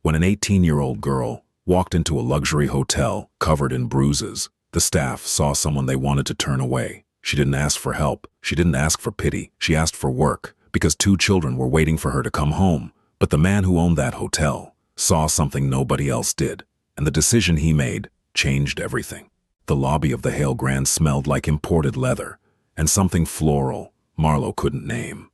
When an 18-year-old girl walked into a luxury hotel covered in bruises, the staff saw someone they wanted to turn away. She didn't ask for help. She didn't ask for pity. She asked for work, because 2 children were waiting for her to come home. But the man who owned that hotel saw something nobody else did, and the decision he made changed everything. The lobby of the Hale Grand smelled like imported leather, and something floral Marlowe couldn't name.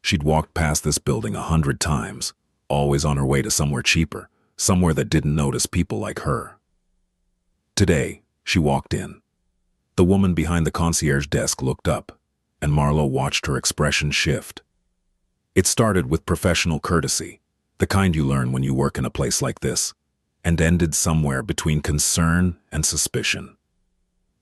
She'd walked past this building 100 times, always on her way to somewhere cheaper, somewhere that didn't notice people like her. Today, she walked in. The woman behind the concierge desk looked up, and Marlowe watched her expression shift. It started with professional courtesy, the kind you learn when you work in a place like this, and ended somewhere between concern and suspicion.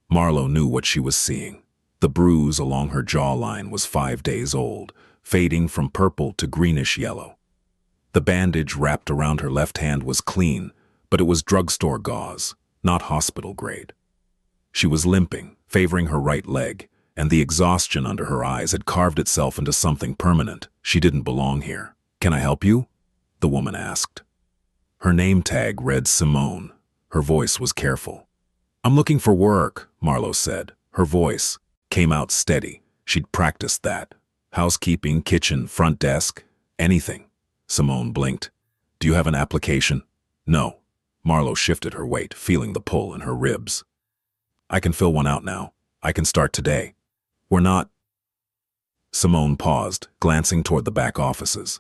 Marlowe knew what she was seeing. The bruise along her jawline was 5 days old, fading from purple to greenish yellow. The bandage wrapped around her left hand was clean, but it was drugstore gauze, not hospital grade. She was limping, favoring her right leg, and the exhaustion under her eyes had carved itself into something permanent. She didn't belong here. "Can I help you?" the woman asked. Her name tag read Simone. Her voice was careful. "I'm looking for work," Marlowe said. Her voice came out steady. She'd practiced that. "Housekeeping, kitchen, front desk, anything." Simone blinked. "Do you have an application?" "No." Marlowe shifted her weight, feeling the pull in her ribs. "I can fill one out now. I can start today." "We're not—" Simone paused, glancing toward the back offices.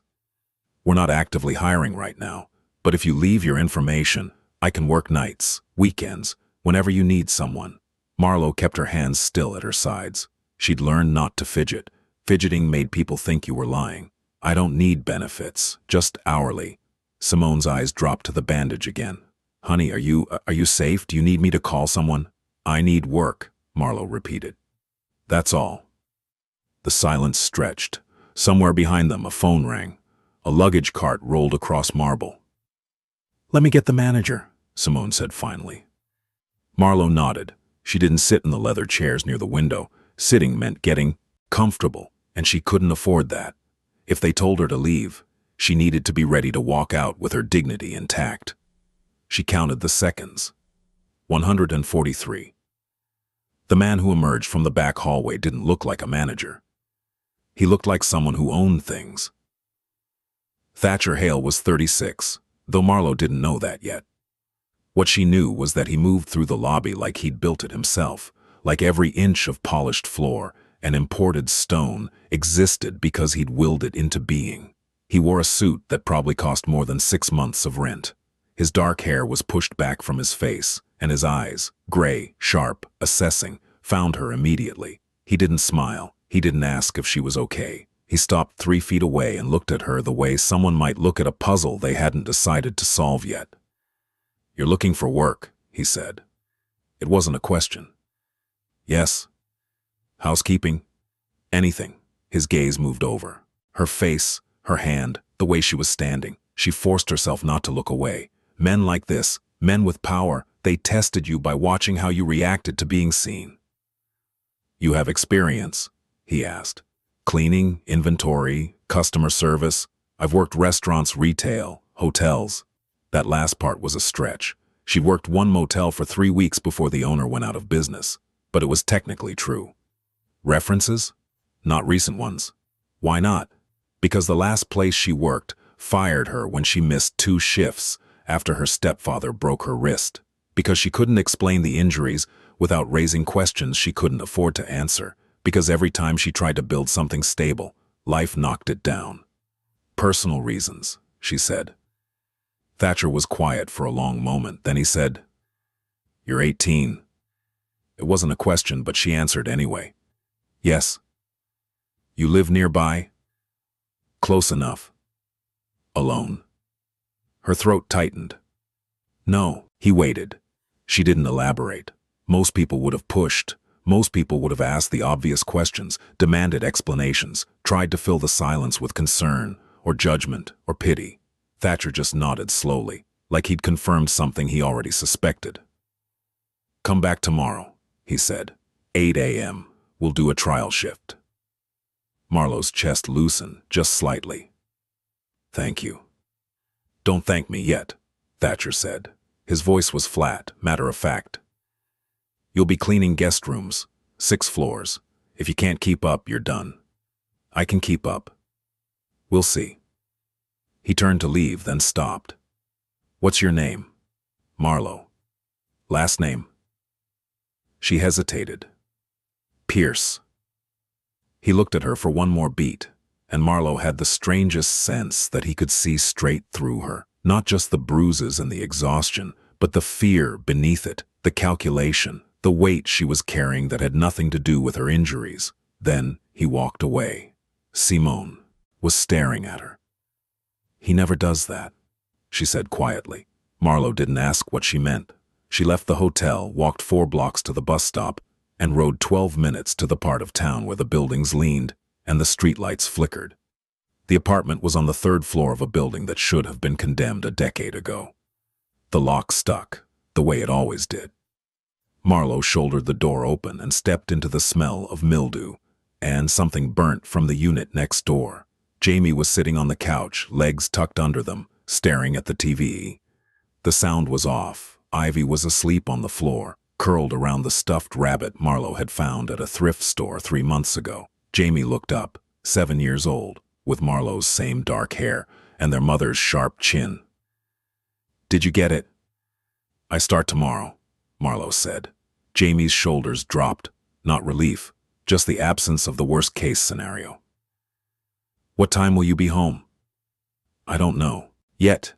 "We're not actively hiring right now, but if you leave your information, I can work nights, weekends, whenever you need someone." Marlowe kept her hands still at her sides. She'd learned not to fidget. Fidgeting made people think you were lying. "I don't need benefits, just hourly." Simone's eyes dropped to the bandage again. "Honey, are you safe? Do you need me to call someone?" "I need work," Marlowe repeated. "That's all." The silence stretched. Somewhere behind them, a phone rang. A luggage cart rolled across marble. "Let me get the manager," Simone said finally. Marlowe nodded. She didn't sit in the leather chairs near the window. Sitting meant getting comfortable, and she couldn't afford that. If they told her to leave, she needed to be ready to walk out with her dignity intact. She counted the seconds. 143. The man who emerged from the back hallway didn't look like a manager. He looked like someone who owned things. Thatcher Hale was 36, though Marlowe didn't know that yet. What she knew was that he moved through the lobby like he'd built it himself, like every inch of polished floor and imported stone existed because he'd willed it into being. He wore a suit that probably cost more than 6 months of rent. His dark hair was pushed back from his face, and his eyes, gray, sharp, assessing, found her immediately. He didn't smile. He didn't ask if she was okay. He stopped 3 feet away and looked at her the way someone might look at a puzzle they hadn't decided to solve yet. "You're looking for work," he said. It wasn't a question. "Yes." "Housekeeping?" "Anything." His gaze moved over. Her face, her hand, the way she was standing. She forced herself not to look away. Men like this, men with power, they tested you by watching how you reacted to being seen. "You have experience?" he asked. "Cleaning, inventory, customer service. I've worked restaurants, retail, hotels." That last part was a stretch. She worked one motel for 3 weeks before the owner went out of business, but it was technically true. References? Not recent ones. Why not? Because the last place she worked fired her when she missed 2 shifts after her stepfather broke her wrist. Because she couldn't explain the injuries without raising questions she couldn't afford to answer. Because every time she tried to build something stable, life knocked it down. "Personal reasons," she said. Thatcher was quiet for a long moment. Then he said, "You're 18. It wasn't a question, but she answered anyway. "Yes." "You live nearby?" "Close enough." "Alone?" Her throat tightened. "No." He waited. She didn't elaborate. Most people would have pushed. Most people would have asked the obvious questions, demanded explanations, tried to fill the silence with concern, or judgment, or pity. Thatcher just nodded slowly, like he'd confirmed something he already suspected. "Come back tomorrow," he said. 8 a.m. We'll do a trial shift." Marlowe's chest loosened, just slightly. "Thank you." Don't thank me yet, Thatcher said. His voice was flat, matter-of-fact. You'll be cleaning guest rooms, 6 floors. If you can't keep up, you're done. I can keep up. We'll see. He turned to leave, then stopped. What's your name? Marlowe. Last name? She hesitated. Pierce. He looked at her for one more beat, and Marlowe had the strangest sense that he could see straight through her. Not just the bruises and the exhaustion, but the fear beneath it, the calculation, the weight she was carrying that had nothing to do with her injuries. Then he walked away. Simone was staring at her. He never does that, she said quietly. Marlowe didn't ask what she meant. She left the hotel, walked 4 blocks to the bus stop, and rode 12 minutes to the part of town where the buildings leaned and the streetlights flickered. The apartment was on the 3rd floor of a building that should have been condemned a decade ago. The lock stuck, the way it always did. Marlowe shouldered the door open and stepped into the smell of mildew and something burnt from the unit next door. Jamie was sitting on the couch, legs tucked under them, staring at the TV. The sound was off. Ivy was asleep on the floor, curled around the stuffed rabbit Marlowe had found at a thrift store 3 months ago. Jamie looked up, 7 years old, with Marlowe's same dark hair and their mother's sharp chin. Did you get it? I start tomorrow, Marlowe said. Jamie's shoulders dropped, not relief, just the absence of the worst-case scenario. What time will you be home? I don't know. Yet.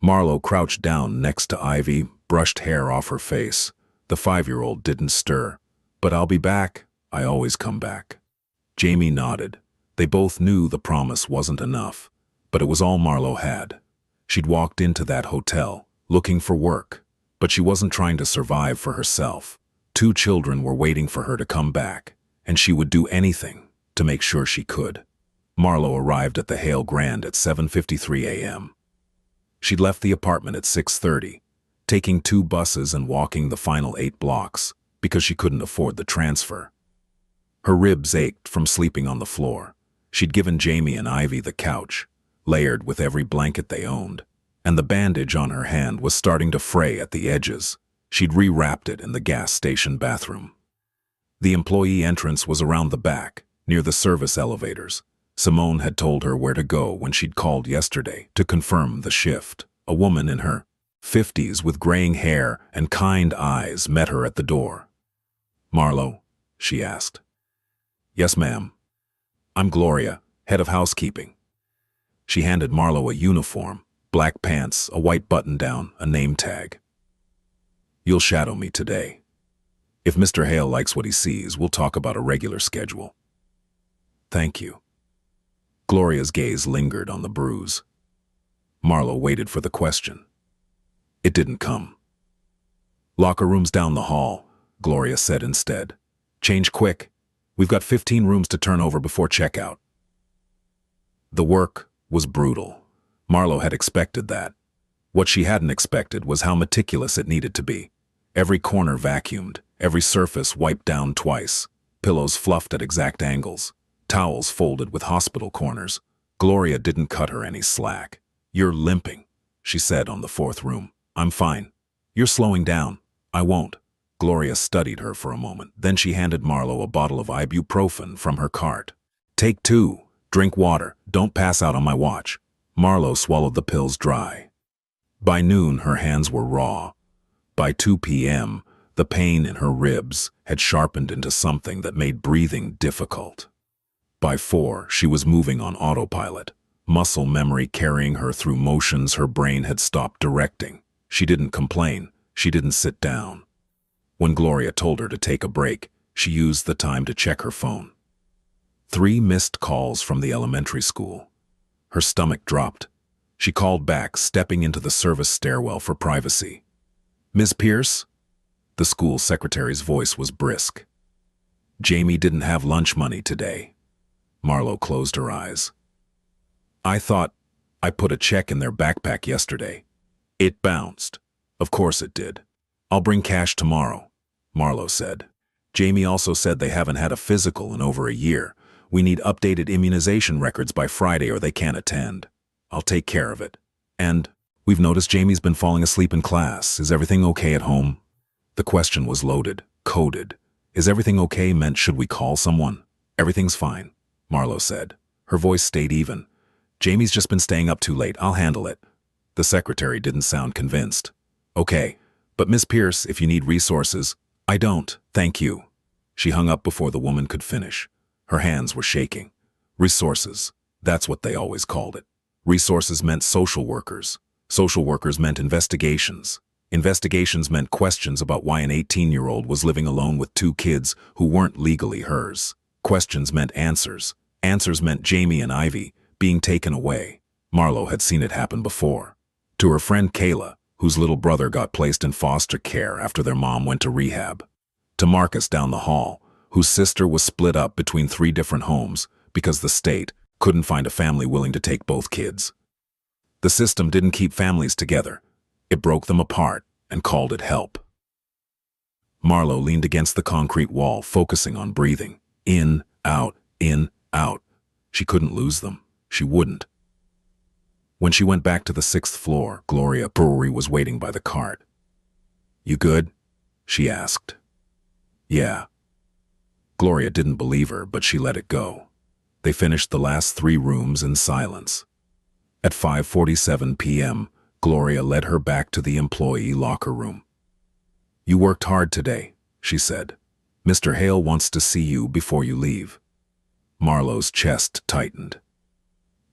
Marlowe crouched down next to Ivy, brushed hair off her face. The 5-year-old didn't stir. But I'll be back. I always come back. Jamie nodded. They both knew the promise wasn't enough, but it was all Marlowe had. She'd walked into that hotel, looking for work, but she wasn't trying to survive for herself. 2 children were waiting for her to come back, and she would do anything to make sure she could. Marlowe arrived at the Hale Grand at 7:53 a.m. She'd left the apartment at 6:30, taking 2 buses and walking the final 8 blocks because she couldn't afford the transfer. Her ribs ached from sleeping on the floor. She'd given Jamie and Ivy the couch, layered with every blanket they owned, and the bandage on her hand was starting to fray at the edges. She'd rewrapped it in the gas station bathroom. The employee entrance was around the back, near the service elevators. Simone had told her where to go when she'd called yesterday to confirm the shift. A woman in her 50s with graying hair and kind eyes met her at the door. Marlowe? She asked. Yes, ma'am. I'm Gloria, head of housekeeping. She handed Marlowe a uniform, black pants, a white button-down, a name tag. You'll shadow me today. If Mr. Hale likes what he sees, we'll talk about a regular schedule. Thank you. Gloria's gaze lingered on the bruise. Marlowe waited for the question. It didn't come. Locker rooms down the hall, Gloria said instead. Change quick. We've got 15 rooms to turn over before checkout. The work was brutal. Marlowe had expected that. What she hadn't expected was how meticulous it needed to be. Every corner vacuumed, every surface wiped down twice, pillows fluffed at exact angles, towels folded with hospital corners. Gloria didn't cut her any slack. You're limping, she said on the 4th room. I'm fine. You're slowing down. I won't. Gloria studied her for a moment. Then she handed Marlowe a bottle of ibuprofen from her cart. Take 2. Drink water. Don't pass out on my watch. Marlowe swallowed the pills dry. By noon, her hands were raw. By 2 p.m., the pain in her ribs had sharpened into something that made breathing difficult. By 4, she was moving on autopilot, muscle memory carrying her through motions her brain had stopped directing. She didn't complain. She didn't sit down. When Gloria told her to take a break, she used the time to check her phone. 3 missed calls from the elementary school. Her stomach dropped. She called back, stepping into the service stairwell for privacy. Ms. Pierce? The school secretary's voice was brisk. Jamie didn't have lunch money today. Marlowe closed her eyes. I thought I put a check in their backpack yesterday. It bounced. Of course it did. I'll bring cash tomorrow, Marlowe said. Jamie also said they haven't had a physical in over a year. We need updated immunization records by Friday or they can't attend. I'll take care of it. And, "We've noticed Jamie's been falling asleep in class. Is everything okay at home?" The question was loaded, coded. "Is everything okay" meant should we call someone? "Everything's fine," Marlo said. Her voice stayed even. "Jamie's just been staying up too late. I'll handle it." The secretary didn't sound convinced. "Okay, but Miss Pierce, if you need resources—" "I don't, thank you." She hung up before the woman could finish. Her hands were shaking. Resources, that's what they always called it. Resources meant social workers. Social workers meant investigations. Investigations meant questions about why an 18-year-old was living alone with two kids who weren't legally hers. Questions meant answers. Answers meant Jamie and Ivy being taken away. Marlo had seen it happen before. To her friend Kayla, whose little brother got placed in foster care after their mom went to rehab. To Marcus down the hall, whose sister was split up between 3 different homes because the state couldn't find a family willing to take both kids. The system didn't keep families together. It broke them apart and called it help. Marlo leaned against the concrete wall, focusing on breathing. In, out, in, out. She couldn't lose them. She wouldn't. When she went back to the 6th floor, Gloria Brewery was waiting by the cart. "You good?" she asked. "Yeah." Gloria didn't believe her, but she let it go. They finished the last 3 rooms in silence. At 5:47 p.m., Gloria led her back to the employee locker room. "You worked hard today," she said. "Mr. Hale wants to see you before you leave." Marlo's chest tightened.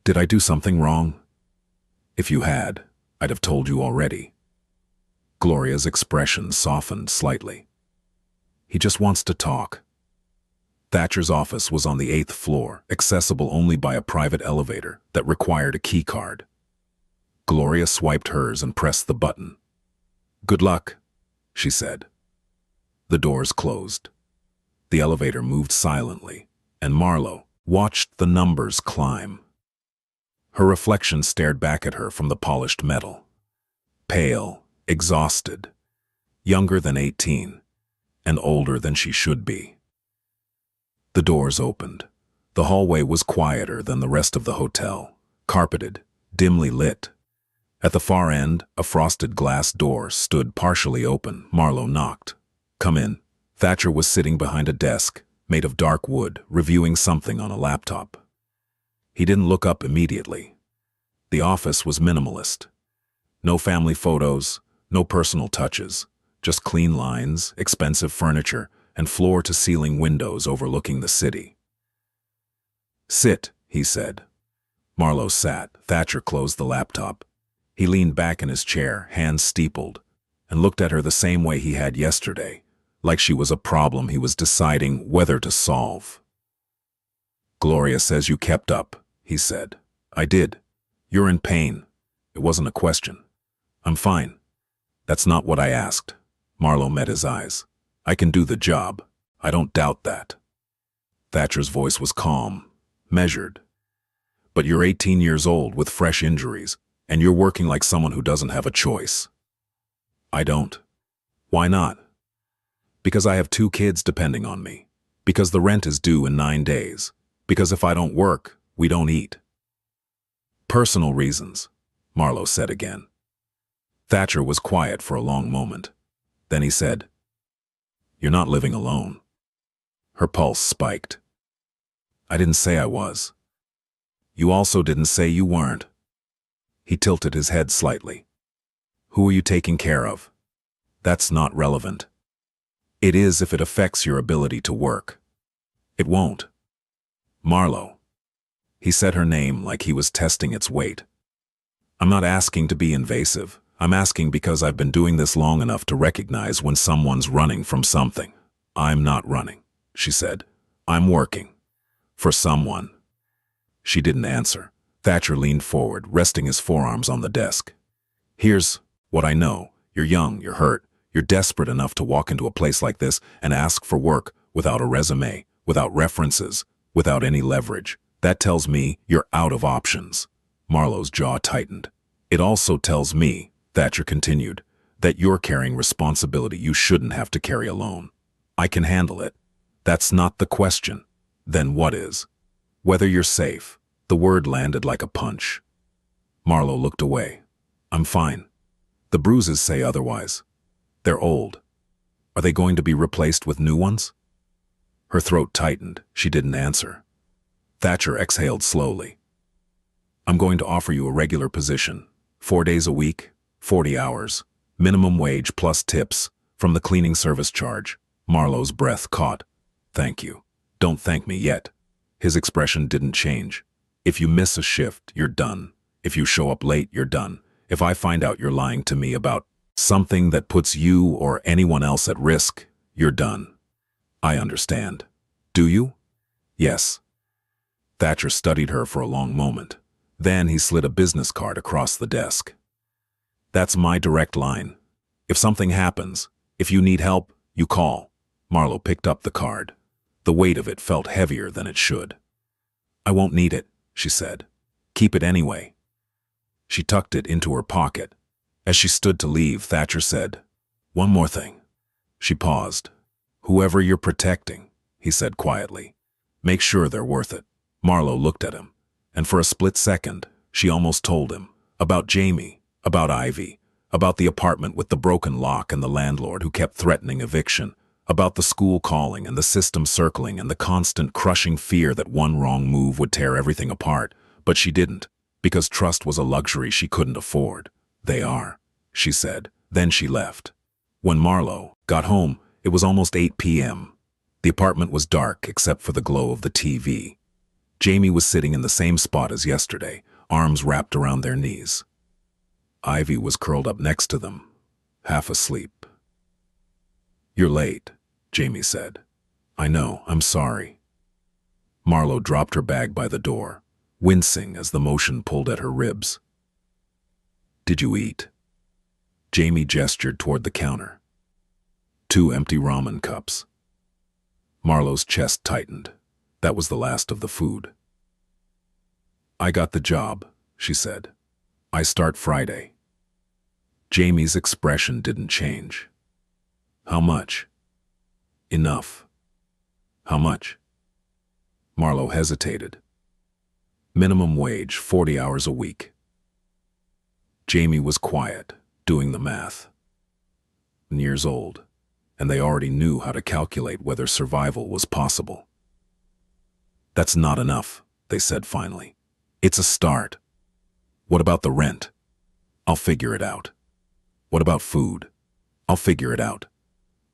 "Did I do something wrong?" "If you had, I'd have told you already." Gloria's expression softened slightly. "He just wants to talk." Thatcher's office was on the 8th floor, accessible only by a private elevator that required a key card. Gloria swiped hers and pressed the button. "Good luck," she said. The doors closed. The elevator moved silently, and Marlo watched the numbers climb. Her reflection stared back at her from the polished metal. Pale, exhausted, younger than 18, and older than she should be. The doors opened. The hallway was quieter than the rest of the hotel, carpeted, dimly lit. At the far end, a frosted glass door stood partially open. Marlo knocked. "Come in." Thatcher was sitting behind a desk, made of dark wood, reviewing something on a laptop. He didn't look up immediately. The office was minimalist. No family photos, no personal touches, just clean lines, expensive furniture, and floor-to-ceiling windows overlooking the city. "Sit," he said. Marlo sat. Thatcher closed the laptop. He leaned back in his chair, hands steepled, and looked at her the same way he had yesterday, like she was a problem he was deciding whether to solve. "Gloria says you kept up," he said. "I did. You're in pain." It wasn't a question. "I'm fine." "That's not what I asked." Marlo met his eyes. "I can do the job. I don't doubt that." Thatcher's voice was calm, measured. "But you're 18 years old with fresh injuries, and you're working like someone who doesn't have a choice." "I don't." "Why not?" "Because I have 2 kids depending on me. Because the rent is due in 9 days. Because if I don't work, we don't eat." "Personal reasons," Marlo said again. Thatcher was quiet for a long moment. Then he said, "You're not living alone." Her pulse spiked. "I didn't say I was." "You also didn't say you weren't." He tilted his head slightly. "Who are you taking care of?" "That's not relevant." "It is if it affects your ability to work." "It won't." "Marlo." He said her name like he was testing its weight. "I'm not asking to be invasive. I'm asking because I've been doing this long enough to recognize when someone's running from something." "I'm not running," she said. "I'm working. For someone." She didn't answer. Thatcher leaned forward, resting his forearms on the desk. "Here's what I know. You're young, you're hurt. You're desperate enough to walk into a place like this and ask for work without a resume, without references, without any leverage. That tells me you're out of options." Marlo's jaw tightened. "It also tells me," Thatcher continued, "that you're carrying responsibility you shouldn't have to carry alone. I can handle it." "That's not the question." "Then what is?" "Whether you're safe." The word landed like a punch. Marlo looked away. I'm fine. The bruises say otherwise. They're old. Are they going to be replaced with new ones? Her throat tightened. She didn't answer. Thatcher exhaled slowly. I'm going to offer you a regular position. 4 days a week, 40 hours, minimum wage plus tips from the cleaning service charge. Marlowe's breath caught. Thank you. Don't thank me yet. His expression didn't change. If you miss a shift, you're done. If you show up late, you're done. If I find out you're lying to me about something that puts you or anyone else at risk, you're done. I understand. Do you? Yes. Thatcher studied her for a long moment. Then he slid a business card across the desk. That's my direct line. If something happens, if you need help, you call. Marlowe picked up the card. The weight of it felt heavier than it should. I won't need it, she said. Keep it anyway. She tucked it into her pocket. As she stood to leave, Thatcher said, one more thing. She paused. Whoever you're protecting, he said quietly, make sure they're worth it. Marlowe looked at him, and for a split second, she almost told him about Jamie, about Ivy, about the apartment with the broken lock and the landlord who kept threatening eviction, about the school calling and the system circling and the constant crushing fear that one wrong move would tear everything apart. But she didn't, because trust was a luxury she couldn't afford. They are, she said. Then she left. When Marlowe got home, it was almost 8 p.m. The apartment was dark except for the glow of the TV. Jamie was sitting in the same spot as yesterday, arms wrapped around their knees. Ivy was curled up next to them, half asleep. You're late, Jamie said. I know, I'm sorry. Marlowe dropped her bag by the door, wincing as the motion pulled at her ribs. Did you eat? Jamie gestured toward the counter. 2 empty ramen cups. Marlowe's chest tightened. That was the last of the food. I got the job, she said. I start Friday. Jamie's expression didn't change. How much? Enough. How much? Marlowe hesitated. Minimum wage, 40 hours a week. Jamie was quiet, doing the math. Years old, and they already knew how to calculate whether survival was possible. That's not enough, they said finally. It's a start. What about the rent? I'll figure it out. What about food? I'll figure it out.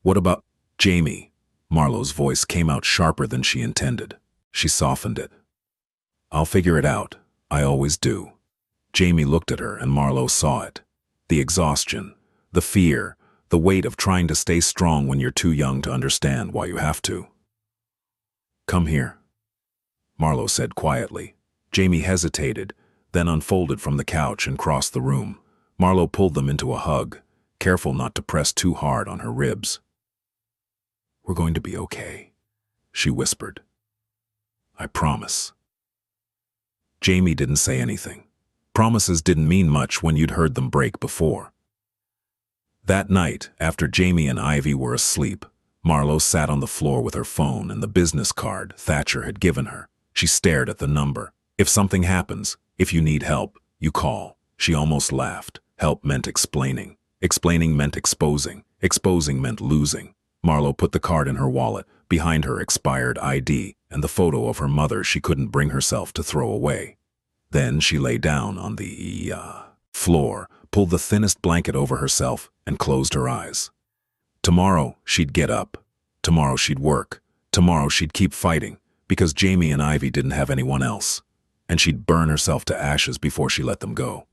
What about Jamie? Marlowe's voice came out sharper than she intended. She softened it. I'll figure it out. I always do. Jamie looked at her and Marlowe saw it. The exhaustion, the fear, the weight of trying to stay strong when you're too young to understand why you have to. Come here, Marlowe said quietly. Jamie hesitated, then unfolded from the couch and crossed the room. Marlowe pulled them into a hug, careful not to press too hard on her ribs. We're going to be okay, she whispered. I promise. Jamie didn't say anything. Promises didn't mean much when you'd heard them break before. That night, after Jamie and Ivy were asleep, Marlowe sat on the floor with her phone and the business card Thatcher had given her. She stared at the number. If something happens, if you need help, you call. She almost laughed. Help meant explaining. Explaining meant exposing. Exposing meant losing. Marlowe put the card in her wallet, behind her expired ID, and the photo of her mother she couldn't bring herself to throw away. Then she lay down on the floor, pulled the thinnest blanket over herself, and closed her eyes. Tomorrow, she'd get up. Tomorrow she'd work. Tomorrow she'd keep fighting, because Jamie and Ivy didn't have anyone else. And she'd burn herself to ashes before she let them go.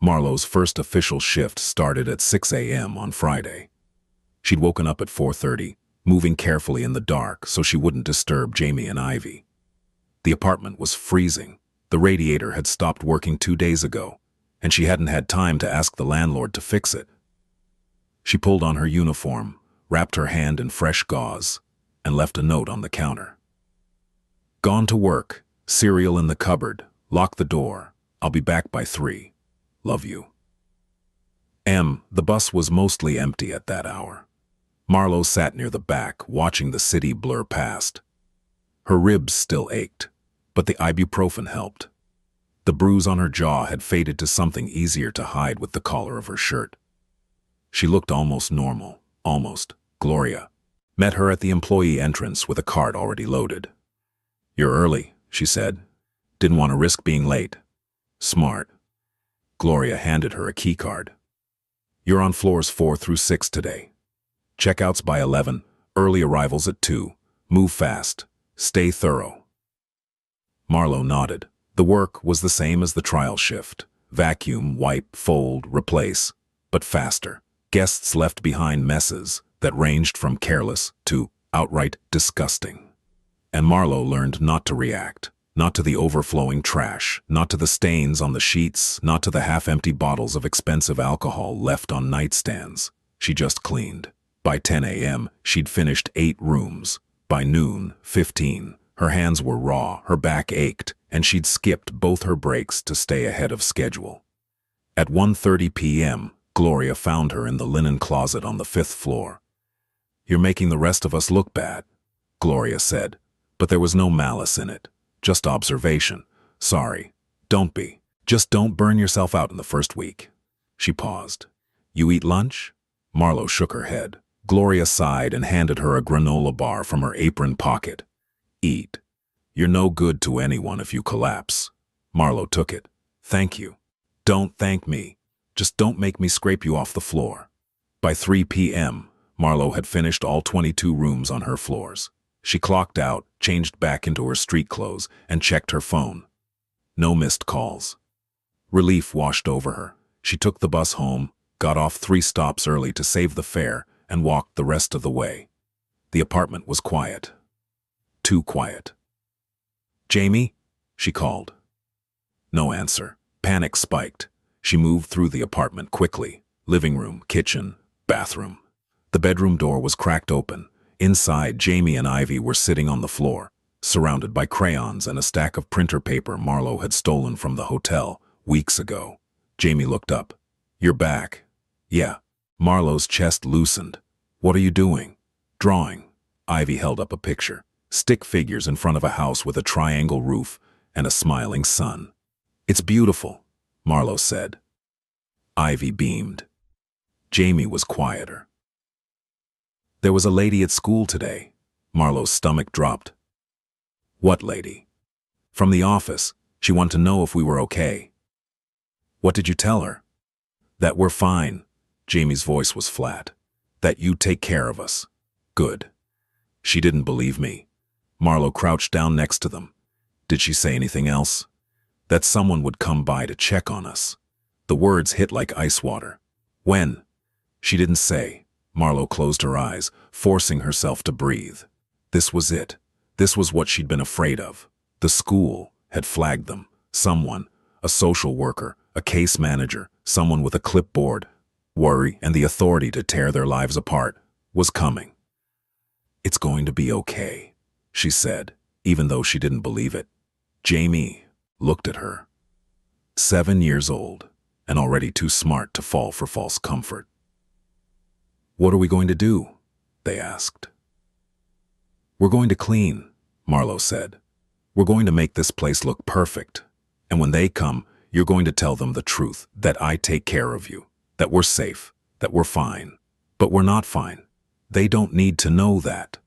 Marlowe's first official shift started at 6 a.m. on Friday. She'd woken up at 4:30, moving carefully in the dark so she wouldn't disturb Jamie and Ivy. The apartment was freezing. The radiator had stopped working 2 days ago, and she hadn't had time to ask the landlord to fix it. She pulled on her uniform, wrapped her hand in fresh gauze, and left a note on the counter. Gone to work, cereal in the cupboard, lock the door. I'll be back by 3. Love you. The bus was mostly empty at that hour. Marlowe sat near the back, watching the city blur past. Her ribs still ached, but the ibuprofen helped. The bruise on her jaw had faded to something easier to hide with the collar of her shirt. She looked almost normal, almost. Gloria met her at the employee entrance with a cart already loaded. "You're early," she said. "Didn't want to risk being late." "Smart." Gloria handed her a key card. "You're on floors 4 through 6 today. Checkouts by 11, early arrivals at 2. Move fast. Stay thorough." Marlo nodded. The work was the same as the trial shift. Vacuum, wipe, fold, replace, but faster. Guests left behind messes that ranged from careless to outright disgusting. And Marlo learned not to react, not to the overflowing trash, not to the stains on the sheets, not to the half-empty bottles of expensive alcohol left on nightstands. She just cleaned. By 10 a.m., she'd finished 8 rooms. By noon, 15. Her hands were raw, her back ached, and she'd skipped both her breaks to stay ahead of schedule. At 1:30 p.m., Gloria found her in the linen closet on the 5th floor. "You're making the rest of us look bad," Gloria said, but there was no malice in it, just observation. "Sorry, don't be. Just don't burn yourself out in the first week." She paused. "You eat lunch?" Marlo shook her head. Gloria sighed and handed her a granola bar from her apron pocket. "Eat. You're no good to anyone if you collapse." Marlo took it. "Thank you." "Don't thank me. Just don't make me scrape you off the floor." By 3 p.m., Marlo had finished all 22 rooms on her floors. She clocked out, changed back into her street clothes, and checked her phone. No missed calls. Relief washed over her. She took the bus home, got off 3 stops early to save the fare, and walked the rest of the way. The apartment was quiet. Too quiet. "Jamie?" she called. No answer. Panic spiked. She moved through the apartment quickly. Living room, kitchen, bathroom. The bedroom door was cracked open. Inside, Jamie and Ivy were sitting on the floor, surrounded by crayons and a stack of printer paper Marlo had stolen from the hotel weeks ago. Jamie looked up. "You're back." "Yeah." Marlo's chest loosened. "What are you doing?" "Drawing." Ivy held up a picture. Stick figures in front of a house with a triangle roof and a smiling sun. "It's beautiful," Marlo said. Ivy beamed. Jamie was quieter. "There was a lady at school today." Marlo's stomach dropped. "What lady?" "From the office. She wanted to know if we were okay." "What did you tell her?" "That we're fine." Jamie's voice was flat. "That you take care of us." "Good." "She didn't believe me." Marlo crouched down next to them. "Did she say anything else?" "That someone would come by to check on us." The words hit like ice water. "When?" "She didn't say." Marlo closed her eyes, forcing herself to breathe. This was it. This was what she'd been afraid of. The school had flagged them. Someone, a social worker, a case manager, someone with a clipboard, worry, and the authority to tear their lives apart, was coming. "It's going to be okay," she said, even though she didn't believe it. Jamie looked at her. 7 years old, and already too smart to fall for false comfort. "What are we going to do?" they asked. "We're going to clean," Marlo said. "We're going to make this place look perfect. And when they come, you're going to tell them the truth, that I take care of you, that we're safe, that we're fine. But we're not fine. They don't need to know that."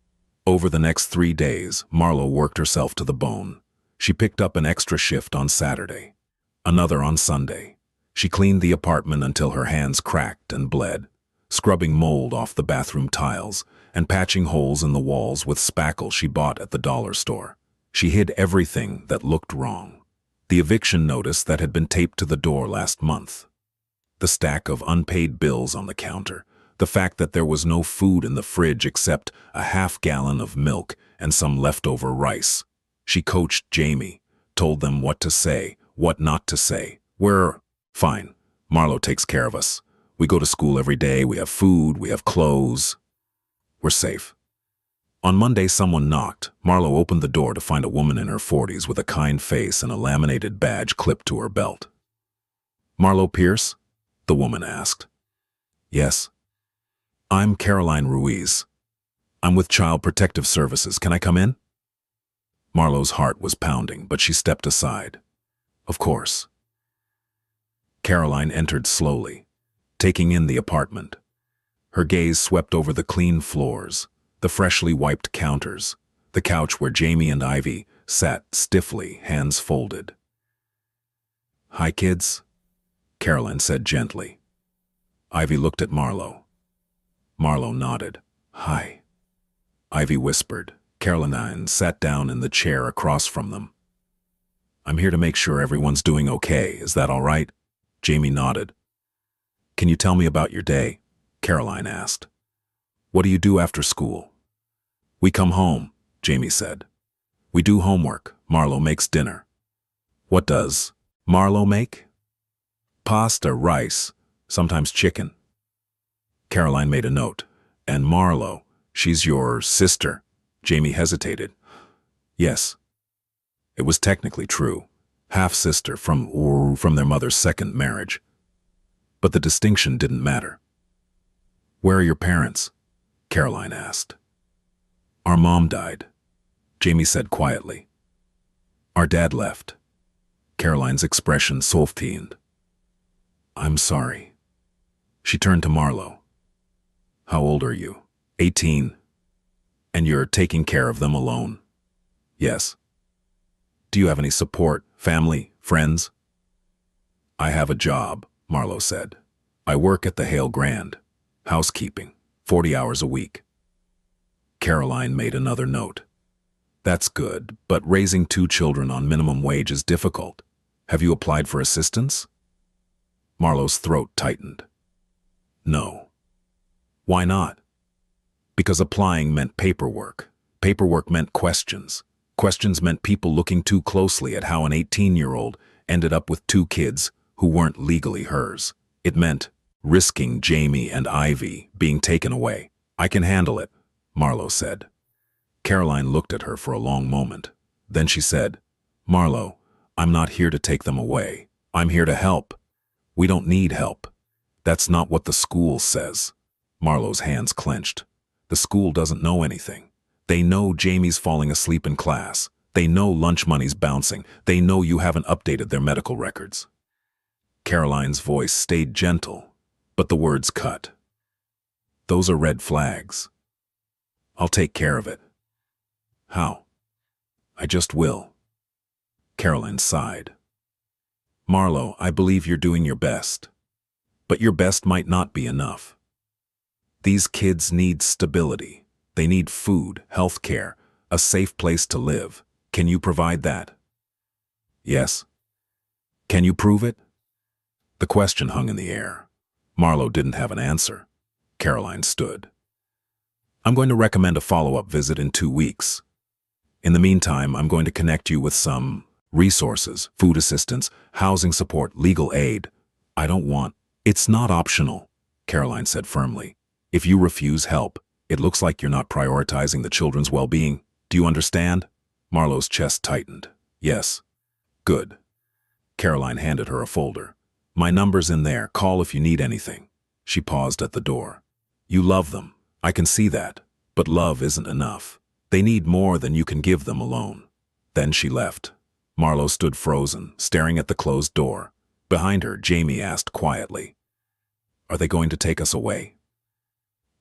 Over the next 3 days, Marlo worked herself to the bone. She picked up an extra shift on Saturday, another on Sunday. She cleaned the apartment until her hands cracked and bled, scrubbing mold off the bathroom tiles and patching holes in the walls with spackle she bought at the dollar store. She hid everything that looked wrong. The eviction notice that had been taped to the door last month. The stack of unpaid bills on the counter. The fact that there was no food in the fridge except a half-gallon of milk and some leftover rice. She coached Jamie, told them what to say, what not to say. "We're fine. Marlo takes care of us. We go to school every day, we have food, we have clothes. We're safe." On Monday, someone knocked. Marlo opened the door to find a woman in her 40s with a kind face and a laminated badge clipped to her belt. "Marlo Pierce?" the woman asked. "Yes." "I'm Caroline Ruiz. I'm with Child Protective Services. Can I come in?" Marlo's heart was pounding, but she stepped aside. Of course. Caroline entered slowly, taking in the apartment. Her gaze swept over the clean floors, the freshly wiped counters, the couch where Jamie and Ivy sat stiffly, hands folded. "Hi, kids," Caroline said gently. Ivy looked at Marlo. Marlo nodded. "Hi." Ivy whispered. Caroline sat down in the chair across from them. "I'm here to make sure everyone's doing okay. Is that all right?" Jamie nodded. "Can you tell me about your day?" Caroline asked. "What do you do after school?" "We come home," Jamie said. "We do homework. Marlo makes dinner." "What does Marlo make?" "Pasta, rice, sometimes chicken." Caroline made a note. "And Marlo, she's your sister?" Jamie hesitated. "Yes." It was technically true. Half-sister from their mother's second marriage. But the distinction didn't matter. "Where are your parents?" Caroline asked. "Our mom died," Jamie said quietly. "Our dad left." Caroline's expression softened. "I'm sorry." She turned to Marlo. "How old are you?" 18. "And you're taking care of them alone?" "Yes." "Do you have any support, family, friends?" "I have a job," Marlo said. "I work at the Hale Grand. Housekeeping, 40 hours a week." Caroline made another note. "That's good, but raising 2 children on minimum wage is difficult. Have you applied for assistance?" Marlo's throat tightened. "No." "Why not?" "Because applying meant paperwork. Paperwork meant questions. Questions meant people looking too closely at how an 18-year-old ended up with 2 kids who weren't legally hers. It meant risking Jamie and Ivy being taken away." "I can handle it," Marlo said. Caroline looked at her for a long moment. Then she said, "Marlo, I'm not here to take them away. I'm here to help." "We don't need help." "That's not what the school says." Marlo's hands clenched. "The school doesn't know anything. They know Jamie's falling asleep in class. They know lunch money's bouncing. They know you haven't updated their medical records." Caroline's voice stayed gentle, but the words cut. "Those are red flags. I'll take care of it." "How?" "I just will." Caroline sighed. "Marlo, I believe you're doing your best. But your best might not be enough. These kids need stability. They need food, health care, a safe place to live. Can you provide that?" "Yes." "Can you prove it?" The question hung in the air. Marlo didn't have an answer. Caroline stood. "I'm going to recommend a follow-up visit in 2 weeks. In the meantime, I'm going to connect you with some resources, food assistance, housing support, legal aid. I don't want—" "It's not optional," Caroline said firmly. "If you refuse help, it looks like you're not prioritizing the children's well-being. Do you understand?" Marlo's chest tightened. "Yes." "Good." Caroline handed her a folder. "My number's in there. Call if you need anything." She paused at the door. "You love them. I can see that. But love isn't enough. They need more than you can give them alone." Then she left. Marlo stood frozen, staring at the closed door. Behind her, Jamie asked quietly, "Are they going to take us away?"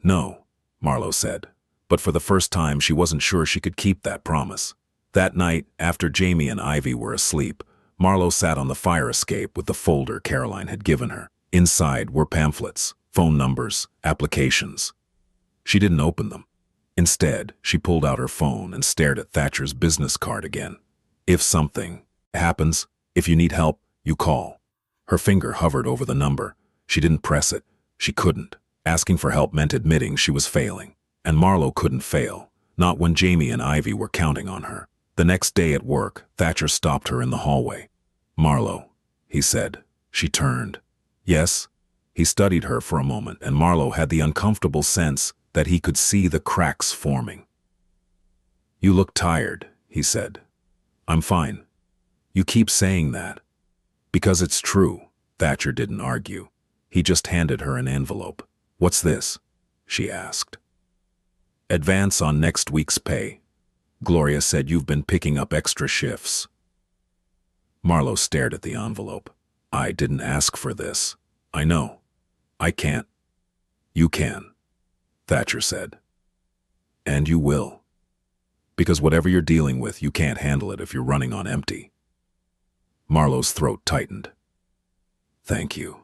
"No," Marlo said. But for the first time, she wasn't sure she could keep that promise. That night, after Jamie and Ivy were asleep, Marlo sat on the fire escape with the folder Caroline had given her. Inside were pamphlets, phone numbers, applications. She didn't open them. Instead, she pulled out her phone and stared at Thatcher's business card again. "If something happens, if you need help, you call." Her finger hovered over the number. She didn't press it. She couldn't. Asking for help meant admitting she was failing. And Marlo couldn't fail, not when Jamie and Ivy were counting on her. The next day at work, Thatcher stopped her in the hallway. "Marlo," he said. She turned. "Yes?" He studied her for a moment, and Marlo had the uncomfortable sense that he could see the cracks forming. "You look tired," he said. "I'm fine." "You keep saying that." "Because it's true." Thatcher didn't argue. He just handed her an envelope. "What's this?" she asked. "Advance on next week's pay. Gloria said you've been picking up extra shifts." Marlo stared at the envelope. I didn't ask for this. I know. I can't. You can, Thatcher said. And you will. Because whatever you're dealing with, you can't handle it if you're running on empty. Marlo's throat tightened. Thank you.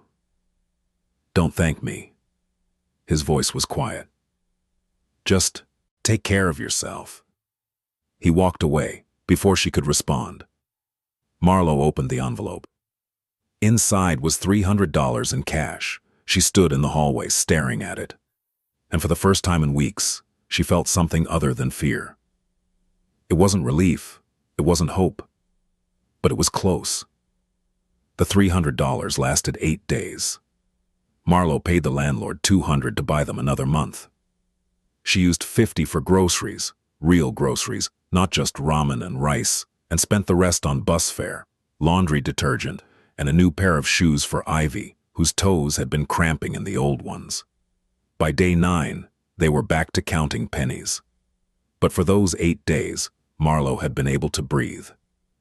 Don't thank me. His voice was quiet. Just take care of yourself. He walked away before she could respond. Marlo opened the envelope. Inside was $300 in cash. She stood in the hallway staring at it. And for the first time in weeks, she felt something other than fear. It wasn't relief. It wasn't hope. But it was close. The $300 lasted 8 days. Marlo paid the landlord $200 to buy them another month. She used $50 for groceries, real groceries, not just ramen and rice, and spent the rest on bus fare, laundry detergent, and a new pair of shoes for Ivy, whose toes had been cramping in the old ones. By day 9, they were back to counting pennies. But for those 8 days, Marlo had been able to breathe.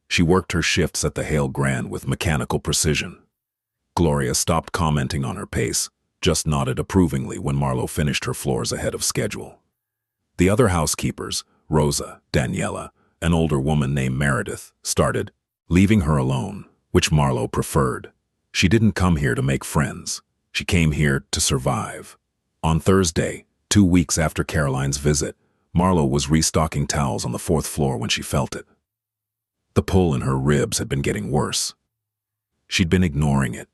She worked her shifts at the Hale Grand with mechanical precision. Gloria stopped commenting on her pace, just nodded approvingly when Marlo finished her floors ahead of schedule. The other housekeepers, Rosa, Daniela, an older woman named Meredith, started, leaving her alone, which Marlo preferred. She didn't come here to make friends. She came here to survive. On Thursday, 2 weeks after Caroline's visit, Marlo was restocking towels on the 4th floor when she felt it. The pull in her ribs had been getting worse. She'd been ignoring it,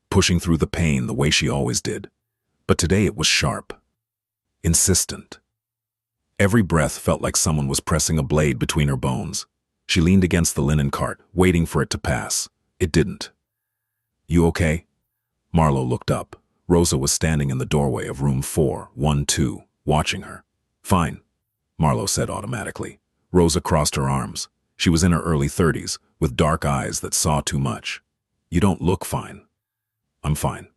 pushing through the pain the way she always did. But today it was sharp, insistent. Every breath felt like someone was pressing a blade between her bones. She leaned against the linen cart, waiting for it to pass. It didn't. You okay? Marlo looked up. Rosa was standing in the doorway of room 412, watching her. Fine, Marlo said automatically. Rosa crossed her arms. She was in her early 30s, with dark eyes that saw too much. You don't look fine. I'm fine.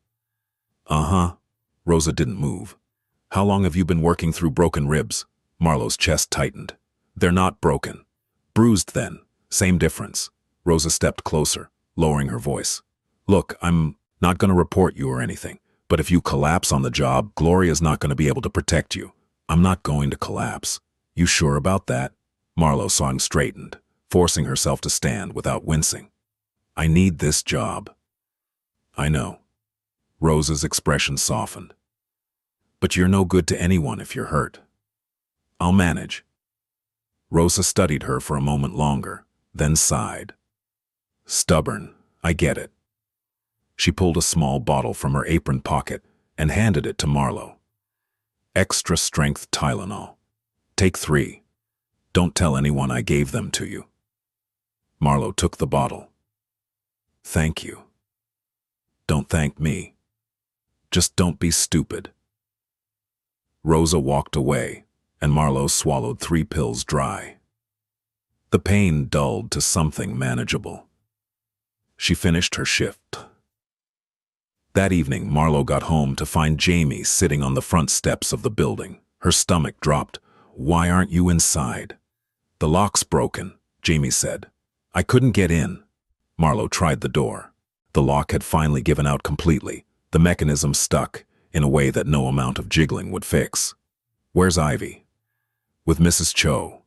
Uh-huh. Rosa didn't move. How long have you been working through broken ribs? Marlo's chest tightened. They're not broken. Bruised then. Same difference. Rosa stepped closer, lowering her voice. Look, I'm not going to report you or anything, but if you collapse on the job, Gloria's not going to be able to protect you. I'm not going to collapse. You sure about that? Marlo saw him straightened, forcing herself to stand without wincing. I need this job. I know. Rosa's expression softened. But you're no good to anyone if you're hurt. I'll manage. Rosa studied her for a moment longer, then sighed. Stubborn, I get it. She pulled a small bottle from her apron pocket and handed it to Marlo. Extra strength Tylenol. Take 3. Don't tell anyone I gave them to you. Marlo took the bottle. Thank you. Don't thank me. Just don't be stupid. Rosa walked away, and Marlo swallowed 3 pills dry. The pain dulled to something manageable. She finished her shift. That evening, Marlo got home to find Jamie sitting on the front steps of the building. Her stomach dropped. Why aren't you inside? The lock's broken, Jamie said. I couldn't get in. Marlo tried the door. The lock had finally given out completely. The mechanism stuck in a way that no amount of jiggling would fix. Where's Ivy? With Mrs. Cho.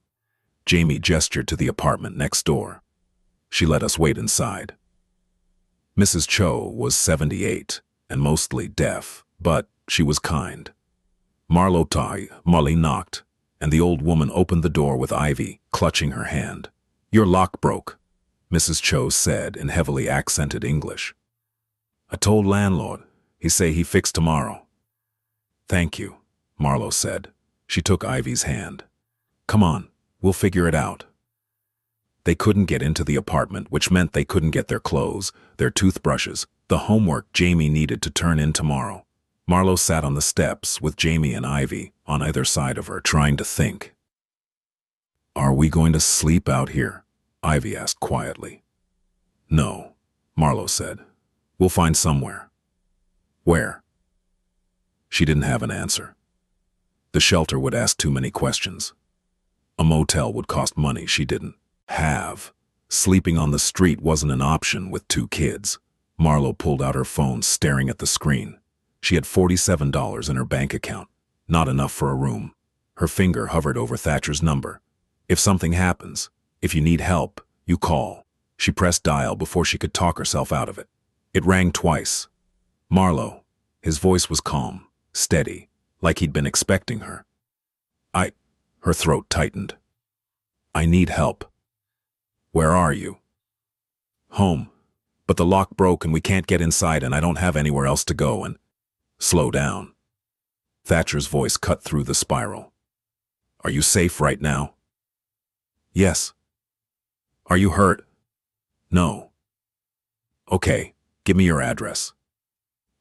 Jamie gestured to the apartment next door. She let us wait inside. Mrs. Cho was 78 and mostly deaf, but she was kind. Molly knocked, and the old woman opened the door with Ivy clutching her hand. Your lock broke, Mrs. Cho said in heavily accented English. I told landlord. He say he fix tomorrow. Thank you, Marlo said. She took Ivy's hand. Come on, we'll figure it out. They couldn't get into the apartment, which meant they couldn't get their clothes, their toothbrushes, the homework Jamie needed to turn in tomorrow. Marlo sat on the steps with Jamie and Ivy on either side of her, trying to think. Are we going to sleep out here? Ivy asked quietly. No, Marlo said. We'll find somewhere. Where? She didn't have an answer. The shelter would ask too many questions. A motel would cost money she didn't have. Sleeping on the street wasn't an option with 2 kids. Marlo pulled out her phone, staring at the screen. She had $47 in her bank account, not enough for a room. Her finger hovered over Thatcher's number. If something happens, if you need help, you call. She pressed dial before she could talk herself out of it. It rang twice. Marlo. His voice was calm, steady, like he'd been expecting her. Her throat tightened. I need help. Where are you? Home. But the lock broke and we can't get inside and I don't have anywhere else to go and... Slow down. Thatcher's voice cut through the spiral. Are you safe right now? Yes. Are you hurt? No. Okay, give me your address.